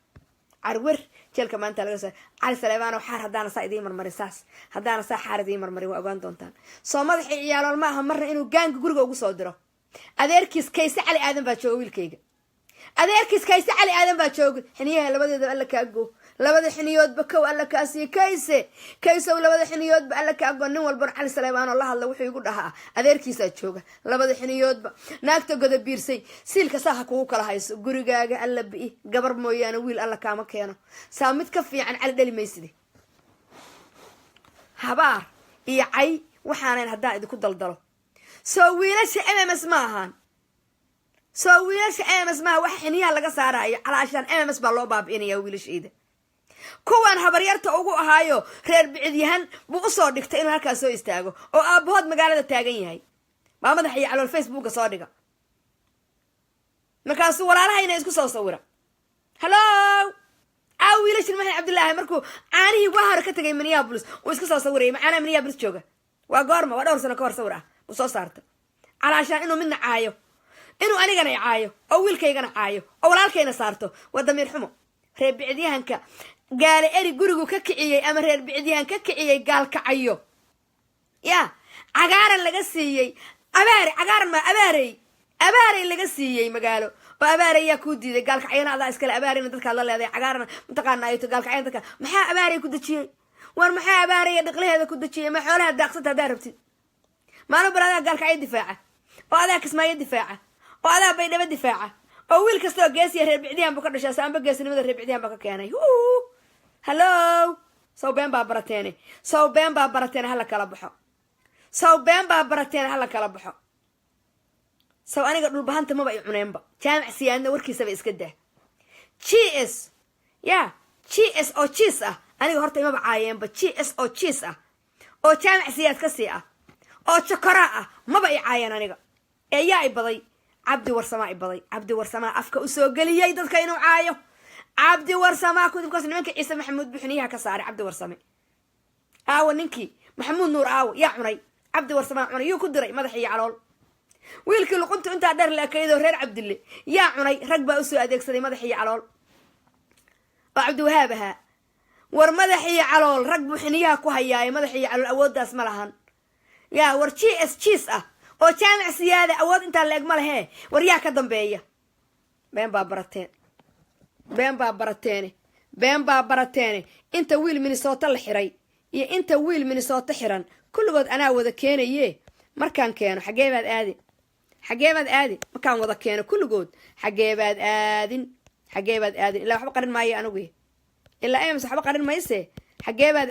carwer jeelka maanta laga soo cali saleebaan waxaar haddaana saa idiin marmarin saas haddaana saa xaar idiin marmarin waa ogaan doontaan soo madaxii ciyaalool maaha marna inuu gaanga guriga ugu soo diro adeerkiis kayse cali aadan baa jooga wiilkayga adeerkiis kayse cali aadan baa jooga xiniyaha labadeeda alla kaago labada xiniyoodba kow alla kaasiyo kaysow labada xiniyoodba alla kaago nin walba cali saleebaan oo la hadla wuxuu igu dhahaa adeerkiisaa jooga labada xiniyoodba naagta goda biirsay siilka saaha kugu kala hayso gurigaaga alla bi'i gabar mooyaane wiil alla kaama keeno saa mid ka fiican cali dhali mayside habaar iyo cay waxaanan haddaan idinku daldalo soo wiilasha mms ma ahaan soo wiilasha mms maaha waxa xiniyaha laga saarayo calaashaan mms baa loo baabi'inaya wiilashayda kuwan habaryarta ugu ahaayo reer bicid-yahan buu usoo dhigtay inuu halkaas soo istaago oo aabahood magaalada taagan yahay baa madaxa iyo calool facebooka soo dhiga markaasuu walaalahayna isku soo sawira hallo wiilashin maxay cabdillaahi markuu caanihii waa hore ka tagay minneapolis uu iska soo sawirayay macaanaa minneapolis jooga waa goorma waa dhowr sano ka hor sawir ah uu soo saarta calaashaan inuu midna caayo inuu anigana caayo oo wiilkaygana caayo oo walaalkayna saarto waa damiir xumo reer bicid-yahanka gaale eri gurigu ka kiciyey ama reer bicid-yahan ka kiciyey gaalkacayo yaa cagaaran laga siiyey abaarey laga siiyey magaalo oo abaarey yaa kuu diiday gaalkacayana adaa iskale abaareyna dadkaad la leedahay cagaarana mataqaana ayto gaalkacayana dadka maxaa abaarey ku dejiyey war maxaa abaarey dhiqlaheeda ku dejiyey ma xoolaha daaqsanta haddaa rabtid maalin bar adaa gaalkacyo difaaca oo adaa kismaayo difaaca oo adaa baydhabo difaaca oo wiil kastoo geesiya reer bicdiyahan buu ka dhashaa saamba geesinimada reer bicdiyahan baa ka keenay hallo sow been baa barateene hala kala baxo sow aniga dhulbahanta maba i cuneenba jaamac siyaadna warkiisaba iska daa gs oo jiis ah aniga horta imaba caayeenba gs oo jiis ah oo jaamac siyaad ka sii ah oo jokora ah maba i caayeen aniga ee yaa i baday cabdi warsamaa afka usoo geliyey dadka inuu caayo cabdi warsamaa kudubkaas nimanka ciise maxamuud buxniyaha ka saaray cabdi warsame aawo ninkii maxamuud nuur aawo yaa cunay cabdi warsamaa cunay yuu ku diray madaxiiyo calool wiilkii luquntu intaa dheer la ekaydo reer cabdille yaa cunay rag baa usoo adeegsaday madaxiiyo calool oo cabdiwahaab ahaa war madaxiiyo calool rag buxniyaha ku hayaaye madaxiiyo calool awooddaas ma lahan yaa war jiis ah oo jaamac siyaada awood intaa la eg ma lehee war yaa ka dambeeya been baa barateene inta wiil minnesota la xiray iyo inta wiil minnesota xiran kulligood anaa wada keenaye markaan keeno xageebaad aadi markaan wada keeno kulligood xageebaad aadin ilaa waxba qarin maayo anugu ilaa ms waxba qarin mayse xageebaad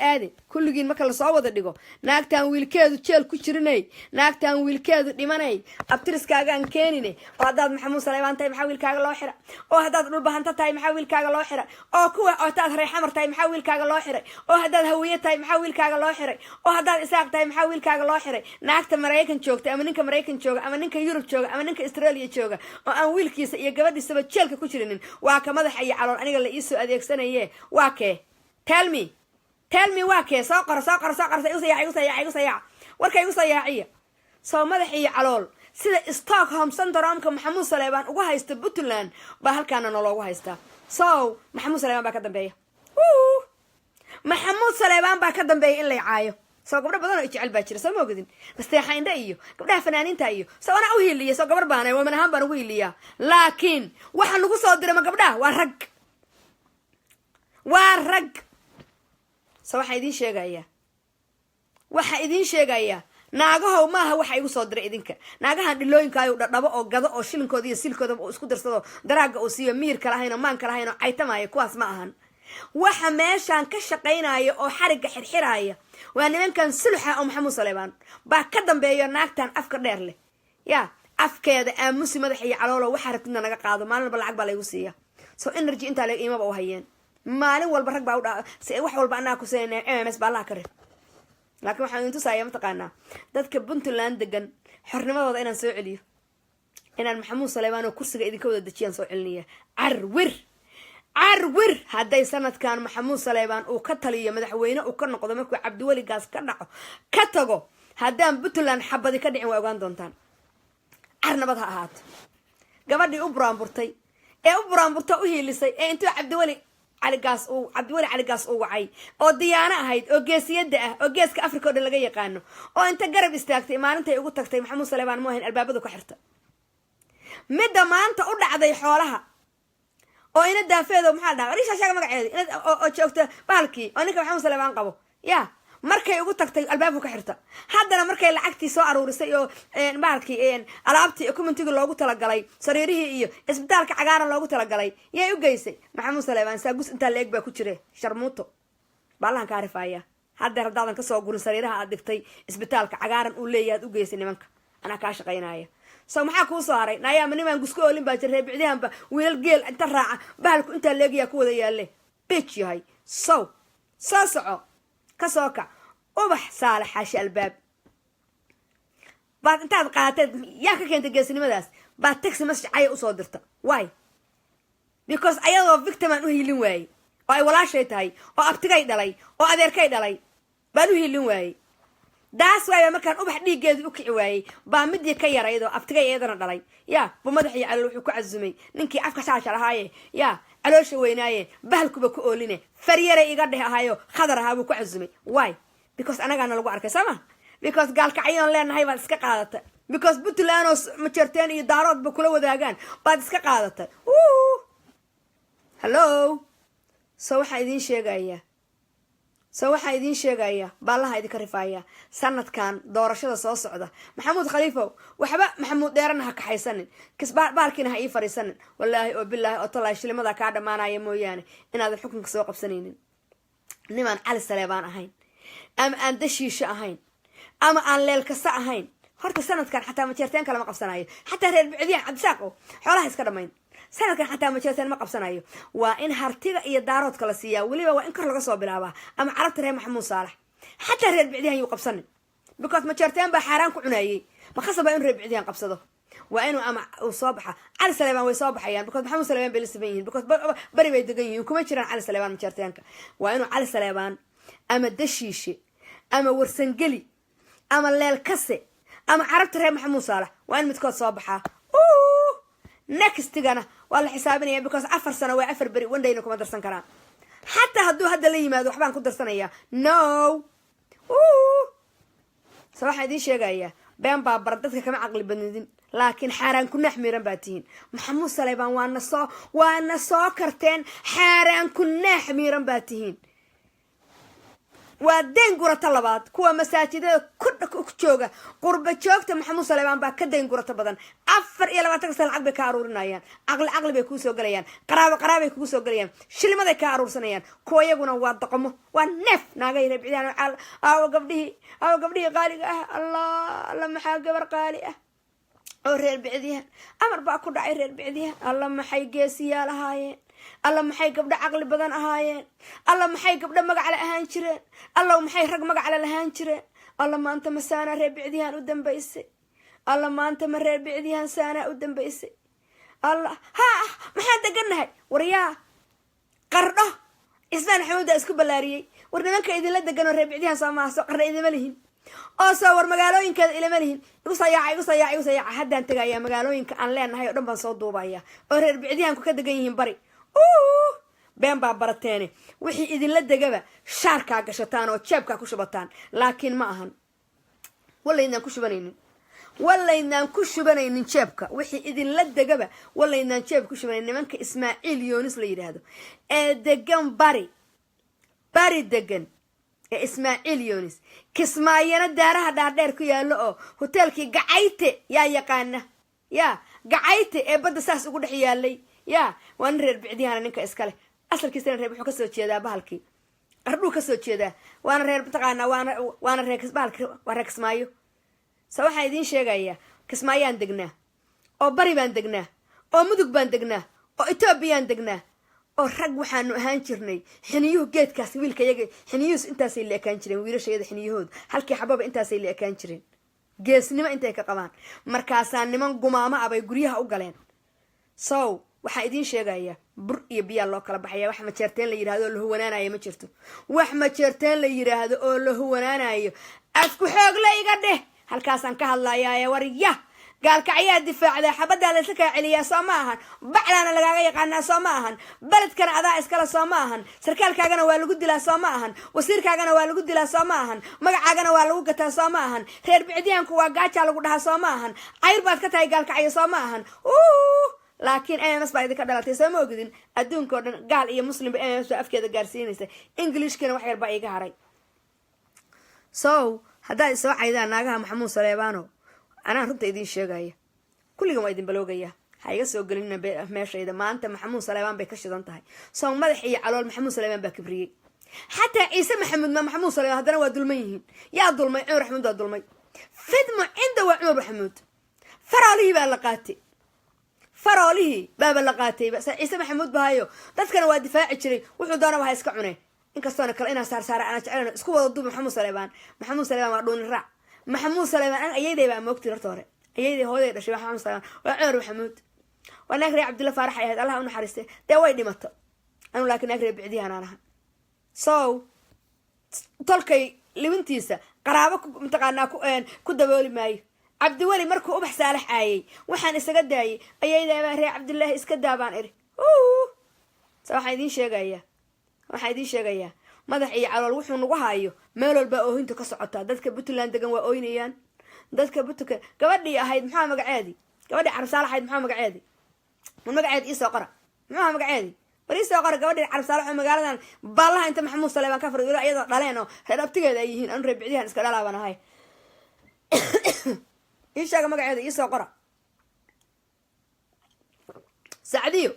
aadi kulligiin marka lasoo wada dhigo naagtaan wiilkeedu jeel ku jirinay naagtaan wiilkeedu dhimanay abtiriskaagaan keenine oo haddaad maxamuud saleebaan tahay maxaa wiilkaaga loo xira oo haddaad dhulbahanta tahay maxaa wiilkaaga loo xira oo kuwa hadaad reexamar tahay maxaa wiilkaaga loo xiray oo haddaad hawiye tahay maxaa wiilkaaga loo xiray oo haddaad isaaq tahay maxaa wiilkaaga loo xiray naagta maraykan joogta ama ninka maraykan jooga ama ninka yurub jooga ama ninka australia jooga oo aan wiilkiisa iyo gabadhiisaba jeelka ku jirinin waa ka madaxa iyo calool aniga la iisoo adeegsanaye waa kee tell me waa kee soo qoro igu sayaaca warka igu sayaaciya soo madax iyo calool sida Stockholm syndrome-ka maxamuud saleebaan ugu haysta Puntland baa halkaana nologu haystaa soo maxamuud saleebaan baa ka dambeeya maxamuud saleebaan baa ka dambeeya in la caayo soo gabdho badan oo jecel baa jira soo moogidin nasteexa indha iyo gabdhaha fanaaniinta iyo soo ana u hiliya soo gabar baanay waman ahaan baan ugu hiliyaa laakiin waxa lagu soo diray ma gabdhaha waa rag so waxaa idiin sheegayaa naagahow maaha waxa igu soo diray idinka naagahan dhilooyinkaayo dhadhabo oo gado oo shilinkooda iyo silkooda oo isku darsado daraaga oo siiyo miirka lahayn oo maanka lahayn oo caytamaayo kuwaas ma ahan waxa meeshaan ka shaqaynaya oo xariga xirxiraya waa nimankan sulxa oo maxamuud saleebaan baa ka dambeeyo naagtan afka dheer leh yaa afkeeda aamusi madax iyo caloolo waxa rabtidna naga qaado maalin walba lacag baa laygu siiya so energy intaa leeg iimaba u hayeen maalin walba rag baa wax walba anaa ku seenay ms baa allah ka reeb laakiin waxaan idin tusayaa mataqaanaa dadka Puntland degan xornimadooda inaan soo celiyo inaan maxamuud saleebaan oo kursiga idinka wada dejiyaan soo celinaya carwir hadday sanadkan maxamuud saleebaan uu ka taliyo madaxweyne uu ka noqdo markuu cabdiweli gaas ka dhaco ka tago haddaan puntland xabadi ka dhicin waa ogaan doontaan carnabad ha ahaato gabadhii u buraanburtay u hiilisay ee intuu cabdiweli caligaas uu wacay oo diyaano ahayd oo geesiyada ah oo geeska africa oo dhan laga yaqaano oo inta garab istaagtay maalintay ugu tagtay maxamuud saleebaan mu ahayn albaabadu ka xirta midda maanta u dhacday xoolaha oo ina daafeedo maxaa dhaha risha sheega magaceeda oo joogta bahalkii oo ninka maxamuud saleebaan qabo yaa markay ugu tagtay albaabku ka xirta haddana markay lacagtii soo aruurisay oo bahalkii alaabtii communitiga loogu talagalay sariirihii iyo isbitaalka cagaaran loogu talagalay yay u geysay maxamuud saleebaan saagus intaa la-eg baa ku jire sharmuuto baalahan kaa rifaaya haddeer haddaadan kasoo gurin sariiraha aad dhigtay isbitaalka cagaaran uu leeyahay ad u geysay nimanka anaa kaa shaqaynaya so maxaa kuu soo haray nayaama nimaan gusku oolin baa jira reebicdihanba wiilal geel inta raaca bahalku intaa leegayaa ku wada yaalle bich yahay soo soco kasoo kac ubax saalax xaashi albaab baad intaad qaateed yaa ka keentay geesinimadaas baad taxi message caya usoo dirta why because ayadoo victimaan u hiilin waayey oo ay walaashay tahay oo abtigay dhalay oo adeerkay dhalay baan u hiilin waayey daas waay markaan ubax dhiiggeedu u kici waayey baa midii ka yarayd oo abtigay iyadana dhalay yaa bu madaxii calool wuxuu ku casumay ninkii afka shaasha lahaaye yaa caloosha weynaaye bahalkuba ku ooline faryaray iga dheh ahaayo khadar ahaa buu ku casumay why because anagaana lagu arkay sama because gaalkacyoon leenahay baad iska qaadatay because puntland oo majarteen iyo daaroodba kula wadaagaan baad iska qaadatay hello so waxaa idiin sheegayaa baallaha idinka rifaaya sanadkan doorashada soo socda maxamuud khaliifow waxba maxamuud dheerana ha kaxaysanin baalkiina ha ii fariisanin wallaahi oo bilaahi oo tallaahi shilimada kaa dhammaanaya mooyaane inaadan xukunka soo qabsanaynin nimaan cali saleebaan ahayn ama aan dashiisho ahayn ama aan leelkasta ahayn horta sanadkan xataa majeerteen kalama qabsanayo xataa reer bicdiyan cabdisaaqo xoolaha iska dhammayn sanadkan xataa majeerteen ma qabsanayo waa in hartiga iyo daaroodka la siiyaa weliba waa in kor laga soo bilaabaa ama carabta reer maxamuud saalax xataa reer bicdiyan yuu qabsanin because majeerteen baa xaaraan ku cunayey makasaba in reer bicdiyan qabsado waa inuu ama uu soo baxa cali saleebaan way soo baxayaan because maxamuud saleebaan bay la siman yihiin because bari bay degan yihiin kuma jiraan cali saleebaan majeerteenka waa inuu cali saleebaan ama dashiishe ama warsangeli ama leelkase ama carabta reer maxamuud saalax waa in midkood soo baxaa nextigana waa la xisaabinaya because 4 sano waa 4 beri wandayna kuma darsan karaan xataa hadduu hadda la yimaado waxbaan ku darsanayaa no so waxaan idiin sheegayaa been baa bar dadka kama caqli badnidin laakiin xaaraan ku nax miiran baa tihiin maxamuud saleebaan waana soo karteen xaaraan ku nax miiran baa tihiin waa dayn gurata labaad kuwa masaajidada ku jooga qurba joogta maxamuud saleebaan baa ka dayn gurata badan 24 sano lacag bay ka aruurinayaan aqli bay kugu soo galayaan qaraabay kugu soo galayaan shilimaday ka aruursanayaan kuwa iyaguna waa daqmo waa neef naagay reebcidaan aawo gabdhihii qaaliga ah allah maxaa gabar qaali ah oo reer bicdiyahan amar baa ku dhacay reer bicdiyahan alla maxay geesiyaal ahaayeen alla maxay gabdho caqli badan ahaayeen alla maxay gabdho magacale ahaan jireen alla maxay rag magacale lahaan jireen alla maanta ma saana reer bicdiyahan u dambaysay alla maanta ma reer bicdiyahan saana u dambaysay alla maxaan degannahay waryaa qardho ismaan xamuuda isku ballaariyey war nimanka idinla deganoo reer bicdiyahan soo maaha soo qarna idima lihin oo soo war magaalooyinkeeda ilama lihin igu sayaaca haddaan tegayaa magaalooyinka aan leenahay oo dhan baan soo duubaya oo reer bicdiyahanku ka degan yihiin bari been baa barateene wixii idinla degaba shaarkaa gashataan oo jeebkaa ku shubataan laakiin ma ahan walaydnaan ku shubanaynin jeebka wixii idinla degaba walaydnaan jeeb ku shubanayn nimanka ismaaciil yoonis la yidhaahdo ee degan bari degan ee ismaaciil yoonis kismaayana daaraha dhaadheer ku yaallo oo hoteelkii gacayte yaa yaqaana yaa gacayte ee badda saas ugu dhex yaalay yaa waa nin reer bicdiyahana ninka iskale asalkiisana reer wuxuu kasoo jeedaa bahalkii qardhuu kasoo jeedaa waana reer mataqaanaa waana reer bahalki waa reer kismaayo se waxaan idiin sheegayaa kismaayaan degnaa oo bari baan degnaa oo mudug baan degnaa oo etoobiyaan degnaa oo rag waxaanu ahaan jirnay xiniyuhu geedkaas wiilka yaga xiniyuhus intaasay la ekaan jireen wiilashayada xiniyahooda halkii xababa intaasay la ekaan jireen geesnimo intay ka qabaan markaasaa niman gumaamo ah bay guryaha u galeen. So waxaa idiin sheegaya bur iyo biyaa loo kala baxaya. wax majeerteen la yidhaahdo oo la huwanaanayo ma jirto. wax majeerteen la yidhaahdo oo la huwanaanayo afku xoog la iga dheh. halkaasaan ka hadlayaa warya gaalkacyaa difaacda xabaddaa laysa kaa celiyaa soo ma ahan. baclaana lagaaga yaqaanaa soo ma ahan. beledkana adaa iskale soo ma ahan. sarkaalkaagana waa lagu dilaa soo ma ahan. wasiirkaagana waa lagu dilaa soo ma ahan. magacaagana waa lagu gataa soo ma ahan. reer bicdiyaanku waa gaajaa lagu dhahaa soo ma ahan. cayr baad ka tahay gaalkacyo soo ma ahan. laakiin MMS baa idinka dhalatay soo ma ogidin. adduunka oo dhan gaal iyo muslimba MMS baa afkeeda gaarsiinaysa. Englishkana wax yar baa iga haray. So haddaad isoo caydaan naagaha Maxamuud Saleebaano anaa runta idiin sheegaya kulligan waa idin baloogaya. ha iga soo gelina meeshayda. maanta Maxamuud Saleebaan bay ka shidan tahay. soo madax iyo calool Maxamuud Saleebaan baa kibriyey. xataa ciise maxamuud ma Maxamuud Saleebaan haddana waa dulman yihiin. yaa dulmay? cumar maxamuud waa dulmay. fidmo cinda waa cumar maxamuud. faroolihii baa la qaatay. faroolihii baaba la qaatay. ciise maxamuud bahayo dadkana waa difaaci jiray. wuxuu doonaba ha iska cuneen. inkastoona kale inaan saarsaara ana jeclan isku wada duub Maxamuud Saleebaan. Maxamuud Saleebaan waa dhuuni raac. Maxamuud Saleebaan an ayayday baa moogtay horta hore. ayayday hooday dhashay Maxamuud Saleebaan waa cumar maxamuud. waa naag reer Cabdilla Faarax ay ahayd Allah u naxariistay. dee way dhimato. anu laakiin naag reer bicdiyahan aan ahaa. So tolkay libintiisa qaraabo mutaqaanaa ku dabooli maayo. cabdiweli markuu ubax saalax aayay waxaan isaga daayay ayayday baa reer Cabdillaahi iska daabaan iri. so waxaan idiin sheegayaa madax iyo calool wuxuu nagu haayo meel walba oohinta ka socotaa. dadka Puntland degan waa ooynayaan. dadka Puntland gabadhii ahayd maxaa magaceedi? gabadhii Carab Saalax ahayd maxaa magaceedi? magaceedi ii soo qora. maxaa magaceedi? war ii soo qora gabadhii Carab Saalax oo magaaladan baalaha inta Maxamuud Saleebaan ka fariido iyadoo dhaleen oo reer abtigeeda ay yihiin. anu reer bicdiyahan iska dhalaaban ahay. ii sheega magaceeda ii soo qora. Sacdiyo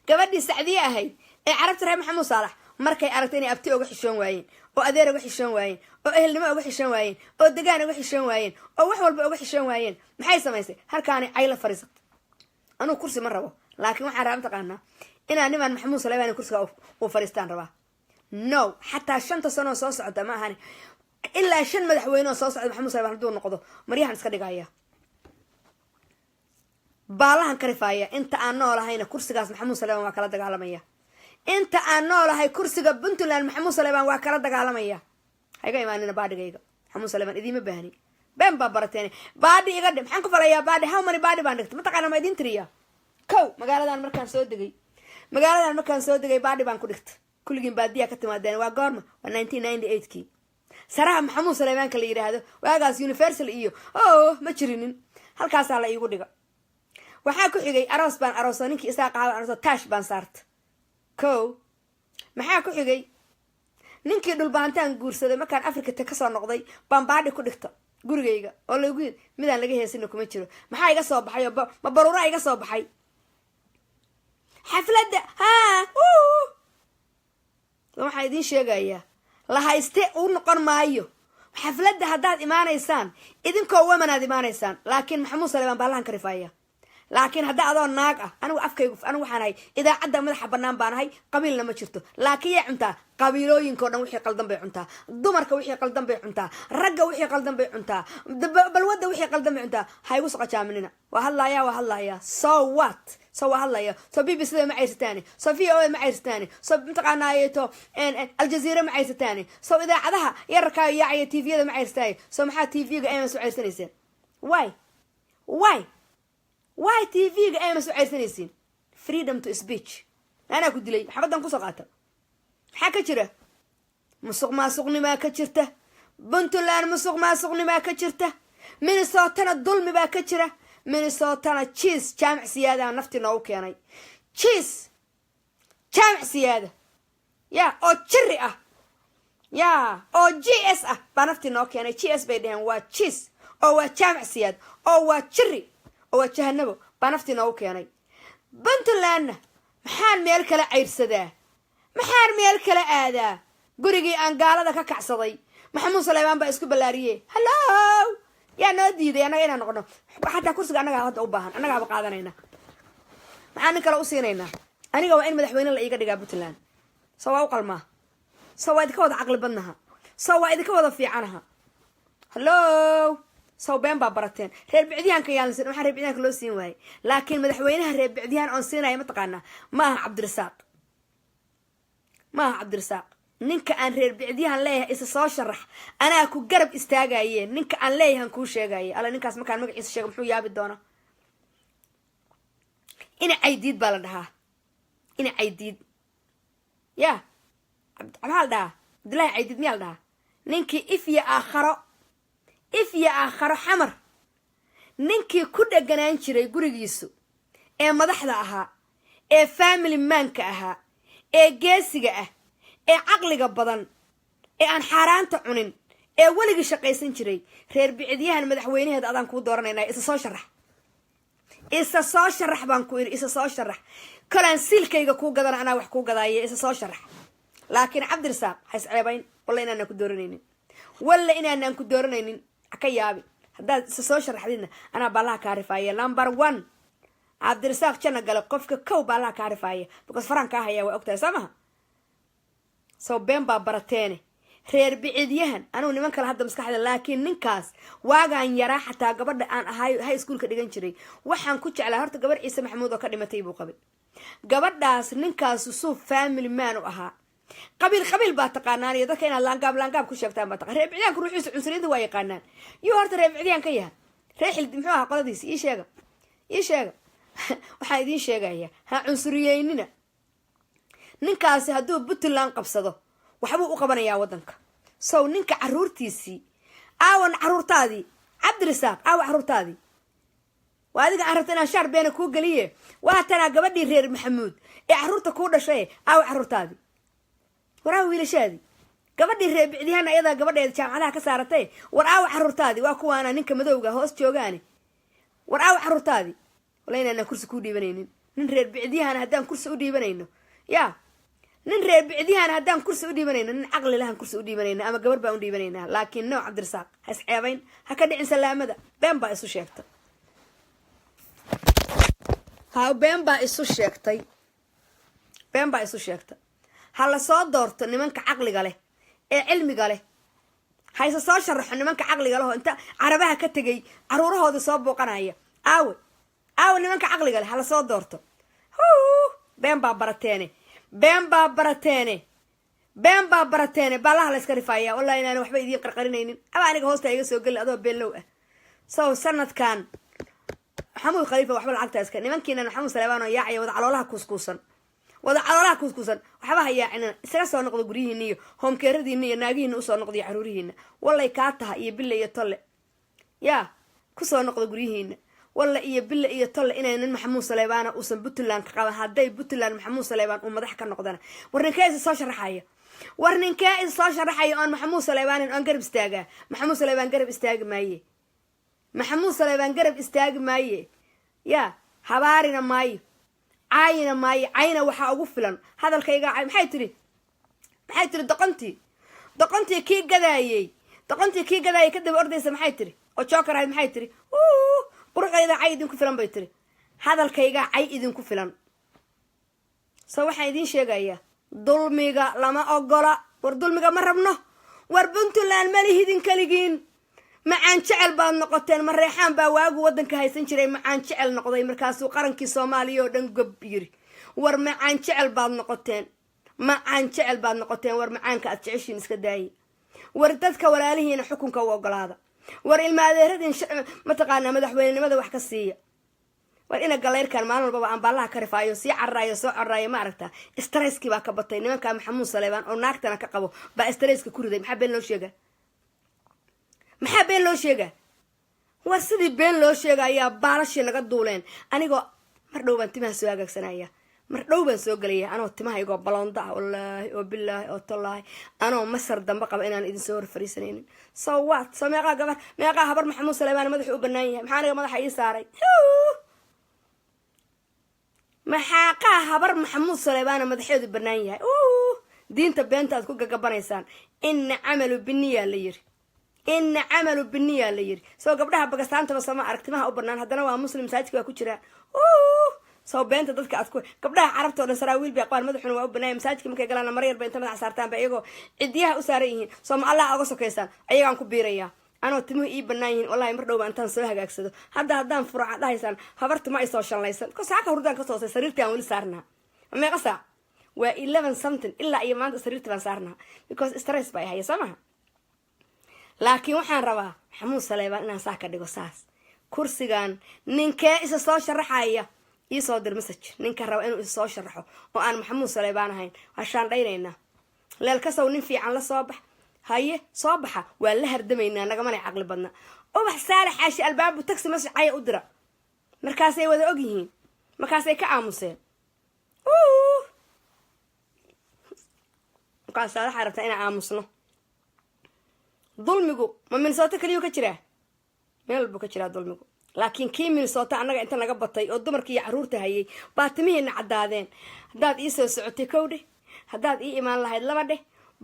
gabadhii Sacdiye ahayd ee carabta reer Maxamuud Saalax markay aragtay inay abti uga xishoon waayeen oo adeer uga xishoon waayeen oo ehelnimo uga xishoon waayeen oo degaan uga xishoon waayeen oo wax walba uga xishoon waayeen maxay samaysay? halkaani ayla fariisatay. anuu kursi ma rabo laakiin waxaan rabaa taqaanaa inaan niman Maxamuud Saleebaan kursiga u fariistaan rabaa. no xataa 5 sano soo socota ma ahani ilaa 5 madaxweyne oo soo socda Maxamuud Saleebaan haduu noqdo maryahan iska dhigaya. baalahan karifaaya inta aan noolahayna kursigaas Maxamuud Saleebaan waa kala dagaalamaya. inta aan noolahay kursiga Puntland Maxamuud Saleebaan waa kala dagaalamaya. hayga imaanina baadhigayga Maxamuud Saleebaan idiima baahni. been baa barateen. baadhi iga dhim maxaan ku falayaa baadhi? how many baadhi baan dhigtay? ma taqaana ma idin tiriya? kow magaaladan markaan soo degay baadhi baan ku dhigtay. kulligiin baadiya ka timaadeen. waa goorma? waa 1998kii. saraha Maxamuud Saleebaan ka la yiraahdo waagaas universal iyo ma jirinin. halkaasaa la iigu dhiga. waxaa ku xigay aroos baan aroosoo ninkii isaa qaaba aroosoo taash baan saarta. kow maxaa ku xigay ninkii dhulbaantaan guursaday markaan Afrika ka soo noqday baan baadhi ku dhigta gurigayga oo lagu yiri midaan laga heesina kuma jiro. maxaa iga soo baxay? ma baruura iga soo baxay xafladda. waxaan idiin sheegayaa la hayste uu noqon maayo. xafladda haddaad imaanaysaan idinkoo wamanaad imaanaysaan. laakiin Maxamuud Saleebaan baa lahan karifaaya. laakiin hadda adoo naag ah anigu afkaygu anigu waxaan ahay idaacadda madaxa bannaan baan ahay. qabiilna ma jirto. laakiin yaa cuntaa qabiilooyinka oo dhan wixii qaldan bay cuntaa. dumarka wixii qaldan bay cuntaa. ragga wixii qaldan bay cuntaa. balwadda wixii qaldan bay cuntaa. ha igu soqojaaminina. waa hadlayaa so what? so waa hadlaya. so BBC ma caysataani. so VOA ma caysataani. so mutaqaanaayeeto Aljazeera ma caysataani. so idaacadaha yararka yaacaya TV-yada ma caysataay. so maxaa TV-ga MMS u caysanayseen? why TV-ga MMS u caysanayseen? freedom to speech. anaa ku dilay xabadan ku soo qaata. maxaa ka jira? musuqmaasuqnimaa ka jirta. Puntland musuqmaasuqnimaa ka jirta. Minnesotana dulmi baa ka jira. Minnesotana cheese jaamac siyaada nafti noogu keenay. cheese jaamac siyaada oo jiri ah oo GS ah baa nafti noo keenay. GS bay dhaheen waa cheese oo waa jaamac siyaad oo waa jiri oo waa jahanabo baa nafti noogu keenay. Puntlandna maxaan meel kala cayrsadaa? maxaan meel kala aadaa? gurigii aan gaalada ka kacsaday Maxamuud Saleebaan baa isku balaariyay. hello yaa noo diiday anaga inaan noqono. xataa kursiga anaga hadda u baahan. anaga ba qaadanayna. maxaan kala u siinayna? aniga waa in madaxweyne la iiga dhigaa Puntland. soo waa u qalmaa. soo waa idinka wada caqli badnaha. soo waa idinka wada fiicanaha. hallo sow been baa barateen reer bicdiyaanka yaalan siin waxaan reer bicdiyaanka loo siin waayey laakiin madaxweynaha reer bicdiyaan oon siinaya mataqaanaa ma aha cabdirasaaq ninka aan reer bicdiyahan leeyahay isa soo sharax anaa ku garab istaagayeen ninka aan leeyahan kuu sheegayay alla ninkaas markaan magaciisa sheego muxuu yaabi doonaa ina caydiid baa la dhahaa ina caydiid yaa maxaa la dhahaa cabdullaahi caydiid miyaa la dhahaa ninkii if iyo aakharo xamar ninkii ku dheganaan jiray gurigiisu ee madaxda ahaa ee family maanka ahaa ee geesiga ah ee caqliga badan ee aan xaaraanta cunin ee weligii shaqaysan jiray reer bicdiyahan madaxweynaheeda adaan kuu dooranaynaa isa soo sharax baan ku iri isa soo sharax kolaan siilkayga kuu gadana anaa wax kuu gadaaye isa soo sharax laakiin cabdirasaaq hays ceebayn walla inaanaan ku dooranaynin haka yaabi haddaad isa soo sharaxdidna anaa baallaha kaa rifaaya number 1 cabdirasaaq janna gale qofka kow baallaha kaa rifaaya because faraan kaa hayaa waa ogtahay soo maha sow been baa barateene reer bicdiyahan anuu niman kale hadda maskaxda laakiin ninkaas waagaan yaraa xataa gabadha aan ahay high schoolka dhigan jiray waxaan ku jeclaa horta gabar ciise maxamuud oo ka dhimatay buu qabay gabadhaas ninkaas suu family man u ahaa qabiil baa taqaanaan iyo dadka inaad laangaab ku sheegtaan baa taqaan reer bicdiyaanka ruuxiisa cunsuriyada waa yaqaanaan iyo horta reer bicdiyaan ka yaha reer xildi muxuu ahaa qoladiisa ii sheega waxaan idiin sheegaya ha cunsuriyeynina ninkaasi hadduu puntland qabsado waxbuu u qabanayaa waddanka sow ninka caruurtiisii aawan caruurtaadii cabdirasaaq aawa caruurtaadii waa adiga aan rabta inaan shaar beena kuu geliye waa tanaa gabadhii reer maxamuud ee caruurta kuu dhashay aawa caruurtaadii waraa wiilashaadii gabadhii reer bicdiyahan ayadaa gabadheeda jaamacadaha ka saaratay war aawa caruurtaadii waa kuwaana ninka madowga hoos joogaani war aawa caruurtaadii wala inaanaan kursi kuu dhiibanaynin nin reer bicdiyahan haddaan kursi u dhiibanayno yaa nin reer bicdiyahan haddaan kursi u dhiibanayno nin caqli lahan kursi u dhiibanayna ama gabar baan u dhiibanaynaa laakiin no cabdirasaaq ha is ceebayn ha ka dhicin salaamada been baa isu sheegtay ha la soo doorto nimanka caqliga leh ee cilmiga leh ha isa soo sharaxo nimanka caqliga leh oo inta carabaha ka tegay caruurahooda soo booqanaya aawe nimanka caqliga leh ha la soo doorto been baa barateene baalaha la iska rifaaya wallahi inaan waxba idiin qarqarinaynin aba aniga hoosta iga soo geli adoo beenlow ah sow sanadkan maxamuud khaliifa waxba lacagta iska nimankiina maxamuud salebaan oo yaacaya wada caloolaha kuuskuusan waxba ha yaacina isaga soo noqdo guryihiina iyo hoomkeeradiina iyo naagihiina usoo noqdo iyo caruurihiina wallay kaa taha iyo bille iyo tolle yaa kusoo noqdo guryihiina walla iyo bille iyo tolle inaynan maxamuud saleebaana uusan puntland ka qaban hadday puntland maxamuud saleebaan uu madax ka noqdana war ninkee isa soo sharaxaya oon maxamuud saleebaanin oon garab istaagaa maxamuud saleebaan garab istaagi maaye yaa habaarina maayo cayna waxaa ugu filan hadalkayga maxay tiri doqontii kii gadaayay kadaba ordaysa maxay tiri oo joker ahayd maxay tiri quruxdayda cay idinku filan bay tiri hadalkaygaa cay idinku filan so waxaan idiin sheegayaa dulmiga lama ogola war dulmiga ma rabno war puntland malihidin kaligiin macaan jecel baad noqoteen mareexaan baa waagu waddanka haysan jiray macaan jecel noqday markaasuu qarankii soomaaliya oo dhan gob yiri war macaan jecel baad noqoteen war macaanka aad jeceshiin iska daayay war dadka walaalihiina xukunka u ogolaada war ilma adeeradin mataqaanaa madaxweynenimada wax ka siiya war ina galeyrkan maalin walbaba aan baallaha ka rifaayo sii carraayo soo carraayo ma aragtaa stresskii baa ka batay nimankaa maxamuud saleebaan oo naagtana ka qabo baa stresska ku riday maxaa been loo sheegaa war sidii been loo sheega ayaa baalashii naga duuleen anigoo mar dhow baan timaha soo hagaagsanaya mar dhow baan soo gelaya anoo timaha igoo baloonda ah wallaahi oo bilaahi oo tallaahi anoo masar dambe qaba inaan idin soo hor fariisanaynin so meeqaa habar maxamuud saleebaan madaxu u banaan yahay maxaa aniga madaxa ii saaray maxaaqaa habar maxamuud saleebaana madaxeedu banaan yahay diinta beenta aad ku gagabanaysaan ina camalu biniyaa la yiri soo gabdhaha bagastaantaba sama aragtimaha u banaan haddana waa muslim masaajidka waa ku jiraa soo beenta dadka aad ku gabdhaha carabta oo dhan saraawiil bay qabaan madaxuna waa u banaaya masaajidka markay galaan mar yar bay inta madax saartaan ba iyagoo cidiyaha u saaran yihiin soo ma allah oga sokaysaan ayagaan ku biirayaa anoo timuhu ii bannaan yihiin wallahi mar dhowba intaan soo hagaagsado haddaan furaca dhahaysaan habarta ma ay soo shallaysan because saaka hurdaan ka toosay sariirtii aan weli saarnaa meeqa saac waa 11 something ilaa iyo maanta sariirtii baan saarnaa because stress baa haya soo maha laakiin waxaan rabaa xamuud saleebaan inaan saa ka dhigo saas kursigan ninkee isa soo sharaxaya ii soo dir message ninka raba inuu isa soo sharaxo oo aan maxamuud saleebaan ahayn waa shaandhaynaynaa leel kasow nin fiican la soo bax haye soo baxa waa la hardamaynaa nagamana caqli badna ubax saalax caashi albaabu taxi message caya u dira markaasay wada og yihiin markaasay ka aamuseen markaas waxaa rabtaa inaan aamusno dulmigu ma Minnesota kaliya ka jiraa meel buu ka jiraa dulmigu laakiin kii Minnesota annaga inta naga batay oo dumarkii iyo caruurta hayay baatimihiina cadaadeen haddaad ii soo socotay kowdhe haddaad ii imaan lahayd laba dheh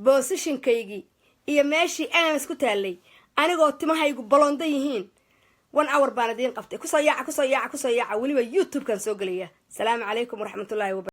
positionkaygii iyo meeshii aan isku taalay anigoo timahaygu balonda yihiin 1 hour baan idiin qabtay kusoo yaaca weliba YouTube kan soo galaya salaamu calaykum waraxmatullaahi